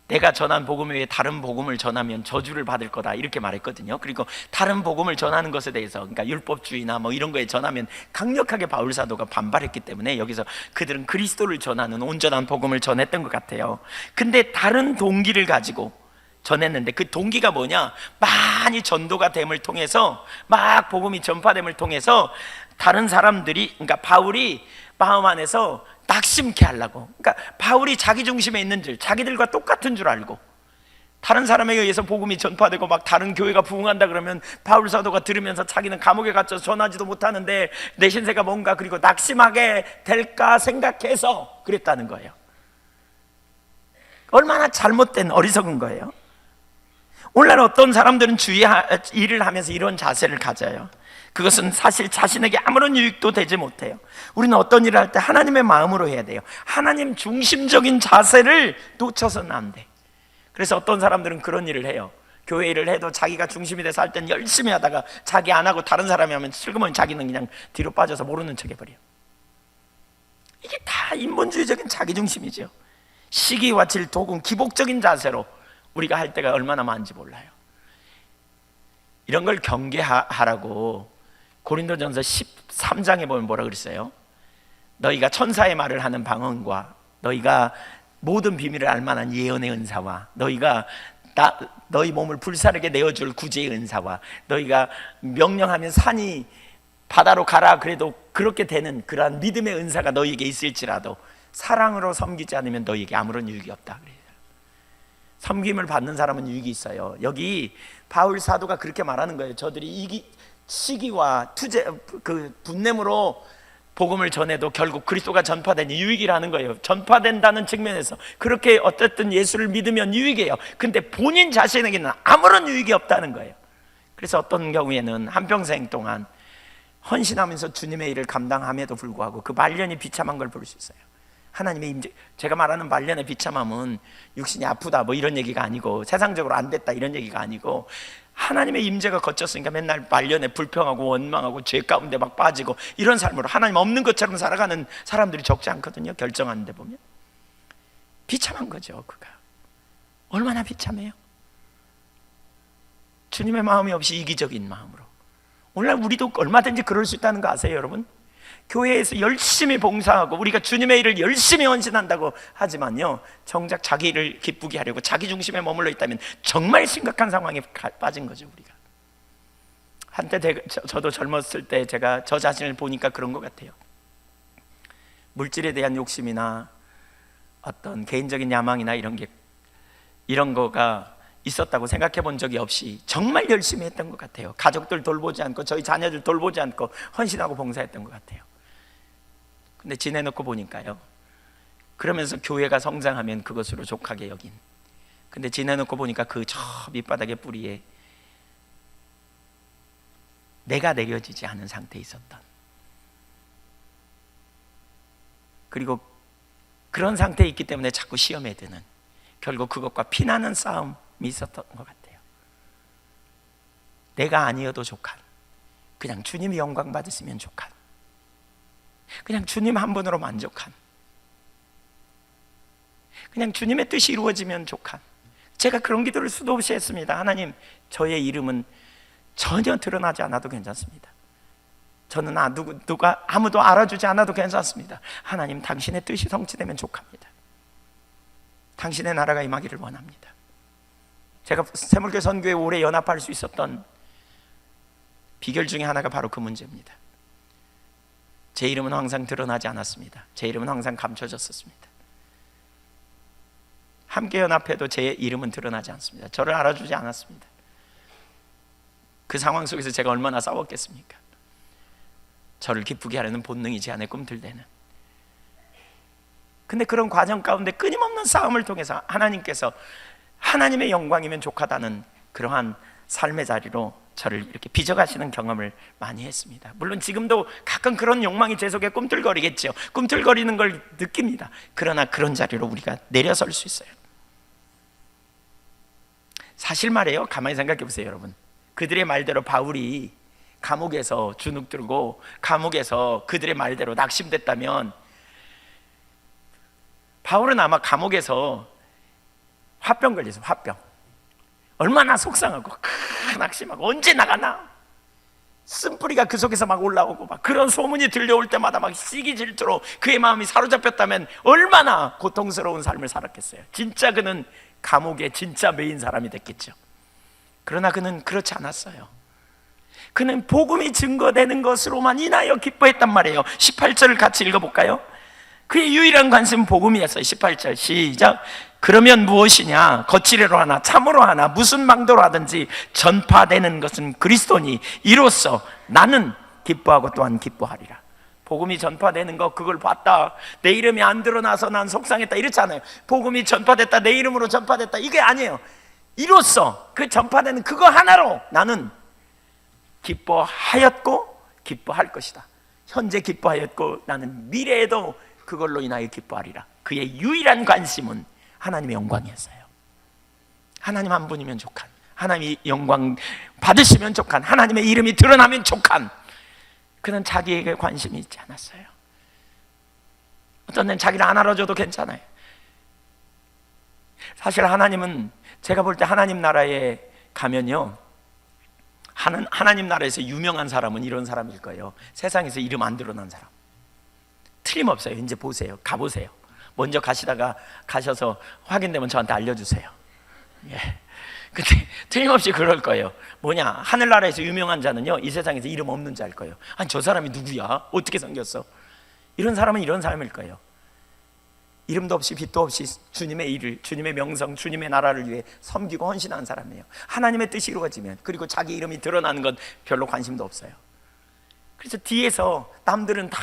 내가 전한 복음 외에 다른 복음을 전하면 저주를 받을 거다, 이렇게 말했거든요. 그리고 다른 복음을 전하는 것에 대해서, 그러니까 율법주의나 뭐 이런 거에 전하면 강력하게 바울 사도가 반발했기 때문에 여기서 그들은 그리스도를 전하는 온전한 복음을 전했던 것 같아요. 근데 다른 동기를 가지고 전했는데, 그 동기가 뭐냐? 많이 전도가 됨을 통해서, 막 복음이 전파됨을 통해서 다른 사람들이, 그러니까 바울이 마음 안에서 낙심케 하려고, 그러니까 바울이 자기 중심에 있는 줄, 자기들과 똑같은 줄 알고, 다른 사람에 의해서 복음이 전파되고 막 다른 교회가 부흥한다 그러면 바울 사도가 들으면서 자기는 감옥에 갇혀서 전하지도 못하는데 내 신세가 뭔가, 그리고 낙심하게 될까 생각해서 그랬다는 거예요. 얼마나 잘못된 어리석은 거예요. 오늘날 어떤 사람들은 주의 일을 하면서 이런 자세를 가져요. 그것은 사실 자신에게 아무런 유익도 되지 못해요. 우리는 어떤 일을 할 때 하나님의 마음으로 해야 돼요. 하나님 중심적인 자세를 놓쳐서는 안 돼. 그래서 어떤 사람들은 그런 일을 해요. 교회 일을 해도 자기가 중심이 돼서 할 땐 열심히 하다가 자기 안 하고 다른 사람이 하면 슬그머니 자기는 그냥 뒤로 빠져서 모르는 척 해버려요. 이게 다 인본주의적인 자기중심이죠. 시기와 질투 혹은 기복적인 자세로 우리가 할 때가 얼마나 많은지 몰라요. 이런 걸 경계하라고 고린도전서 13장에 보면 뭐라 그랬어요? 너희가 천사의 말을 하는 방언과 너희가 모든 비밀을 알 만한 예언의 은사와 너희가 너희 몸을 불사르게 내어줄 구제의 은사와 너희가 명령하면 산이 바다로 가라 그래도 그렇게 되는 그러한 믿음의 은사가 너희에게 있을지라도 사랑으로 섬기지 않으면 너희에게 아무런 유익이 없다 그래요. 섬김을 받는 사람은 유익이 있어요. 여기 바울 사도가 그렇게 말하는 거예요. 저들이 시기와 투제, 그 분냄으로 복음을 전해도 결국 그리스도가 전파되니 유익이라는 거예요. 전파된다는 측면에서 그렇게 어쨌든 예수를 믿으면 유익이에요. 근데 본인 자신에게는 아무런 유익이 없다는 거예요. 그래서 어떤 경우에는 한평생 동안 헌신하면서 주님의 일을 감당함에도 불구하고 그 말년이 비참한 걸 볼 수 있어요. 하나님의 임재, 제가 말하는 말년의 비참함은 육신이 아프다 뭐 이런 얘기가 아니고 세상적으로 안 됐다 이런 얘기가 아니고, 하나님의 임재가 거쳤으니까 맨날 말년에 불평하고 원망하고 죄 가운데 막 빠지고 이런 삶으로 하나님 없는 것처럼 살아가는 사람들이 적지 않거든요. 결정하는 데 보면 비참한 거죠. 그가 얼마나 비참해요. 주님의 마음이 없이 이기적인 마음으로. 오늘날 우리도 얼마든지 그럴 수 있다는 거 아세요, 여러분? 교회에서 열심히 봉사하고 우리가 주님의 일을 열심히 헌신한다고 하지만요, 정작 자기 일을 기쁘게 하려고 자기 중심에 머물러 있다면 정말 심각한 상황에 빠진 거죠. 우리가 한때 저도 젊었을 때 제가 저 자신을 보니까 그런 것 같아요. 물질에 대한 욕심이나 어떤 개인적인 야망이나 이런 거가 있었다고 생각해 본 적이 없이 정말 열심히 했던 것 같아요. 가족들 돌보지 않고 저희 자녀들 돌보지 않고 헌신하고 봉사했던 것 같아요. 근데 지내놓고 보니까요, 그러면서 교회가 성장하면 그것으로 족하게 여긴, 근데 지내놓고 보니까 그 저 밑바닥의 뿌리에 내가 내려지지 않은 상태에 있었던, 그리고 그런 상태에 있기 때문에 자꾸 시험에 드는, 결국 그것과 피나는 싸움이 있었던 것 같아요. 내가 아니어도 족한, 그냥 주님이 영광 받으시면 족한, 그냥 주님 한 분으로 만족한, 그냥 주님의 뜻이 이루어지면 족한. 제가 그런 기도를 수도 없이 했습니다. 하나님, 저의 이름은 전혀 드러나지 않아도 괜찮습니다. 저는 누가 아무도 알아주지 않아도 괜찮습니다. 하나님, 당신의 뜻이 성취되면 족합니다. 당신의 나라가 임하기를 원합니다. 제가 새물교 선교에 오래 연합할 수 있었던 비결 중에 하나가 바로 그 문제입니다. 제 이름은 항상 드러나지 않았습니다. 제 이름은 항상 감춰졌었습니다. 함께 연합해도 제 이름은 드러나지 않습니다. 저를 알아주지 않았습니다. 그 상황 속에서 제가 얼마나 싸웠겠습니까? 저를 기쁘게 하려는 본능이 제 안에 꿈틀 대는. 근데 그런 과정 가운데 끊임없는 싸움을 통해서 하나님께서 하나님의 영광이면 족하다는 그러한 삶의 자리로 저를 이렇게 빚어가시는 경험을 많이 했습니다. 물론 지금도 가끔 그런 욕망이 제 속에 꿈틀거리겠죠. 꿈틀거리는 걸 느낍니다. 그러나 그런 자리로 우리가 내려설 수 있어요. 사실 말이에요. 가만히 생각해 보세요, 여러분. 그들의 말대로 바울이 감옥에서 주눅 들고 감옥에서 그들의 말대로 낙심됐다면, 바울은 아마 감옥에서 화병 걸려서 화병, 얼마나 속상하고 낙심하고 언제 나가나, 쓴뿌리가 그 속에서 막 올라오고 막 그런 소문이 들려올 때마다 막 시기 질투로 그의 마음이 사로잡혔다면 얼마나 고통스러운 삶을 살았겠어요. 진짜 그는 감옥의 진짜 메인 사람이 됐겠죠. 그러나 그는 그렇지 않았어요. 그는 복음이 증거되는 것으로만 인하여 기뻐했단 말이에요. 18절을 같이 읽어볼까요? 그의 유일한 관심은 복음이었어요. 18절 시작. 그러면 무엇이냐? 거칠애로 하나 참으로 하나 무슨 망도로 하든지 전파되는 것은 그리스도니 이로써 나는 기뻐하고 또한 기뻐하리라. 복음이 전파되는 거, 그걸 봤다, 내 이름이 안 드러나서 난 속상했다, 이렇지 않아요. 복음이 전파됐다, 내 이름으로 전파됐다, 이게 아니에요. 이로써 그 전파되는 그거 하나로 나는 기뻐하였고 기뻐할 것이다. 현재 기뻐하였고 나는 미래에도 그걸로 인하여 기뻐하리라. 그의 유일한 관심은 하나님의 영광이었어요. 하나님 한 분이면 족한, 하나님이 영광 받으시면 족한, 하나님의 이름이 드러나면 족한. 그는 자기에게 관심이 있지 않았어요. 어떤 데는 자기를 안 알아줘도 괜찮아요. 사실 하나님은, 제가 볼 때 하나님 나라에 가면요, 하나님 나라에서 유명한 사람은 이런 사람일 거예요. 세상에서 이름 안 드러난 사람 틀림없어요. 이제 보세요. 가보세요. 먼저 가셔서 확인되면 저한테 알려주세요. 예. 근데 틀림없이 그럴 거예요. 뭐냐, 하늘나라에서 유명한 자는요, 이 세상에서 이름 없는 자일 거예요. 아니, 저 사람이 누구야? 어떻게 생겼어? 이런 사람은 이런 사람일 거예요. 이름도 없이 빛도 없이 주님의 일을, 주님의 명성, 주님의 나라를 위해 섬기고 헌신하는 사람이에요. 하나님의 뜻이 이루어지면, 그리고 자기 이름이 드러나는 건 별로 관심도 없어요. 그래서 뒤에서 남들은 다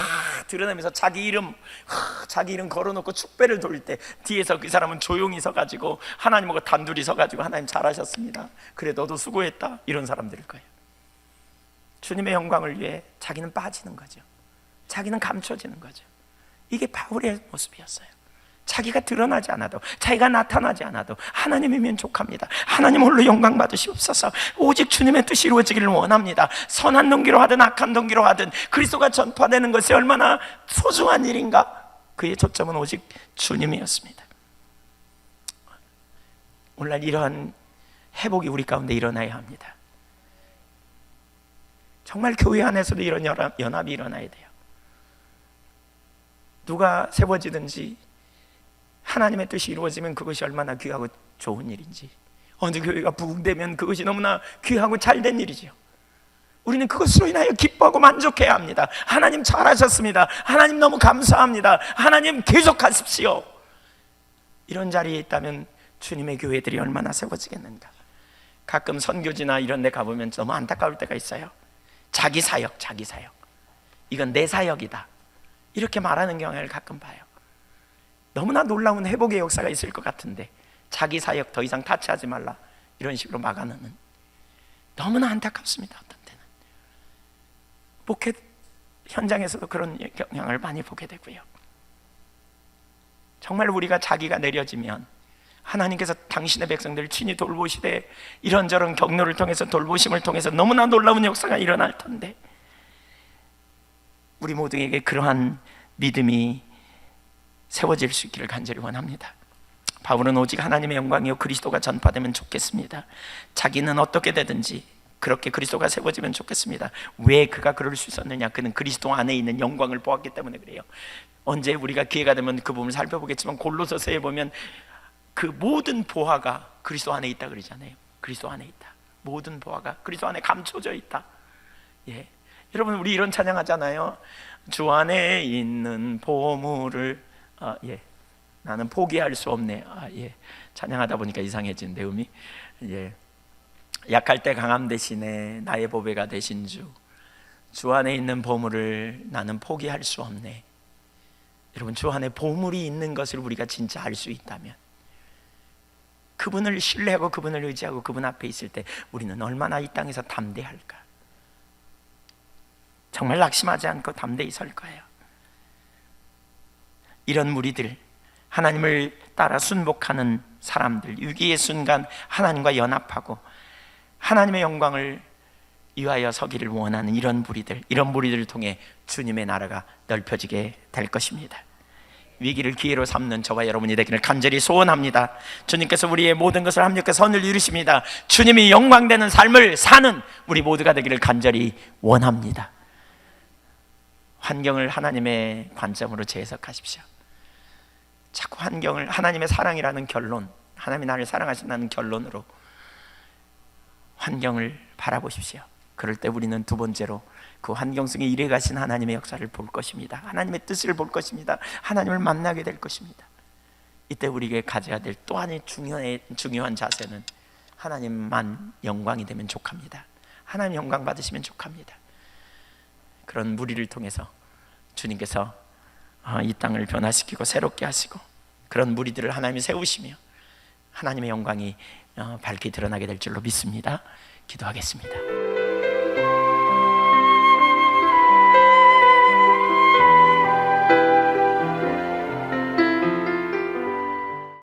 드러내면서 자기 이름 걸어놓고 축배를 돌릴 때 뒤에서 그 사람은 조용히 서가지고 하나님하고 단둘이 서가지고 하나님 잘하셨습니다, 그래 너도 수고했다, 이런 사람들일 거예요. 주님의 영광을 위해 자기는 빠지는 거죠. 자기는 감춰지는 거죠. 이게 바울의 모습이었어요. 자기가 드러나지 않아도, 자기가 나타나지 않아도 하나님이면 족합니다. 하나님 홀로 영광 받으시옵소서. 오직 주님의 뜻이 이루어지기를 원합니다. 선한 동기로 하든 악한 동기로 하든 그리스도가 전파되는 것이 얼마나 소중한 일인가. 그의 초점은 오직 주님이었습니다. 오늘날 이러한 회복이 우리 가운데 일어나야 합니다. 정말 교회 안에서도 이런 연합이 일어나야 돼요. 누가 세워지든지 하나님의 뜻이 이루어지면 그것이 얼마나 귀하고 좋은 일인지, 어느 교회가 부흥되면 그것이 너무나 귀하고 잘된 일이죠. 우리는 그것으로 인하여 기뻐하고 만족해야 합니다. 하나님 잘하셨습니다. 하나님 너무 감사합니다. 하나님 계속하십시오. 이런 자리에 있다면 주님의 교회들이 얼마나 세워지겠는가. 가끔 선교지나 이런 데 가보면 너무 안타까울 때가 있어요. 자기 사역, 이건 내 사역이다, 이렇게 말하는 경향을 가끔 봐요. 너무나 놀라운 회복의 역사가 있을 것 같은데 자기 사역 더 이상 타치하지 말라, 이런 식으로 막아놓는, 너무나 안타깝습니다. 어떤 때는 목회 현장에서도 그런 경향을 많이 보게 되고요. 정말 우리가 자기가 내려지면 하나님께서 당신의 백성들을 친히 돌보시되 이런저런 격려를 통해서, 돌보심을 통해서 너무나 놀라운 역사가 일어날 텐데, 우리 모두에게 그러한 믿음이 세워질 수 있기를 간절히 원합니다. 바울은 오직 하나님의 영광이요 그리스도가 전파되면 좋겠습니다. 자기는 어떻게 되든지 그렇게 그리스도가 세워지면 좋겠습니다. 왜 그가 그럴 수 있었느냐? 그는 그리스도 안에 있는 영광을 보았기 때문에 그래요. 언제 우리가 기회가 되면 그 부분을 살펴보겠지만, 골로새서에 보면 그 모든 보화가 그리스도 안에 있다 그러잖아요. 그리스도 안에 있다. 모든 보화가 그리스도 안에 감춰져 있다. 예. 여러분, 우리 이런 찬양하잖아요. 주 안에 있는 보물을 나는 포기할 수 없네. 찬양하다 보니까 이상해지는데 음이. 약할 때 강함 대신에 나의 보배가 되신 주 안에 있는 보물을 나는 포기할 수 없네. 여러분, 주 안에 보물이 있는 것을 우리가 진짜 알 수 있다면, 그분을 신뢰하고 그분을 의지하고 그분 앞에 있을 때 우리는 얼마나 이 땅에서 담대할까. 정말 낙심하지 않고 담대히 설 거예요. 이런 무리들, 하나님을 따라 순복하는 사람들, 위기의 순간 하나님과 연합하고 하나님의 영광을 위하여 서기를 원하는 이런 무리들을 통해 주님의 나라가 넓혀지게 될 것입니다. 위기를 기회로 삼는 저와 여러분이 되기를 간절히 소원합니다. 주님께서 우리의 모든 것을 합력해 선을 이루십니다. 주님이 영광되는 삶을 사는 우리 모두가 되기를 간절히 원합니다. 환경을 하나님의 관점으로 재해석하십시오. 자꾸 환경을 하나님의 사랑이라는 결론, 하나님이 나를 사랑하신다는 결론으로 환경을 바라보십시오. 그럴 때 우리는 두 번째로 그 환경 속에 일해 가신 하나님의 역사를 볼 것입니다. 하나님의 뜻을 볼 것입니다. 하나님을 만나게 될 것입니다. 이때 우리에게 가져야 될 또 하나의 중요한 자세는 하나님만 영광이 되면 족합니다. 하나님 영광 받으시면 족합니다. 그런 무리를 통해서 주님께서 이 땅을 변화시키고 새롭게 하시고, 그런 무리들을 하나님이 세우시며 하나님의 영광이 밝게 드러나게 될 줄로 믿습니다. 기도하겠습니다.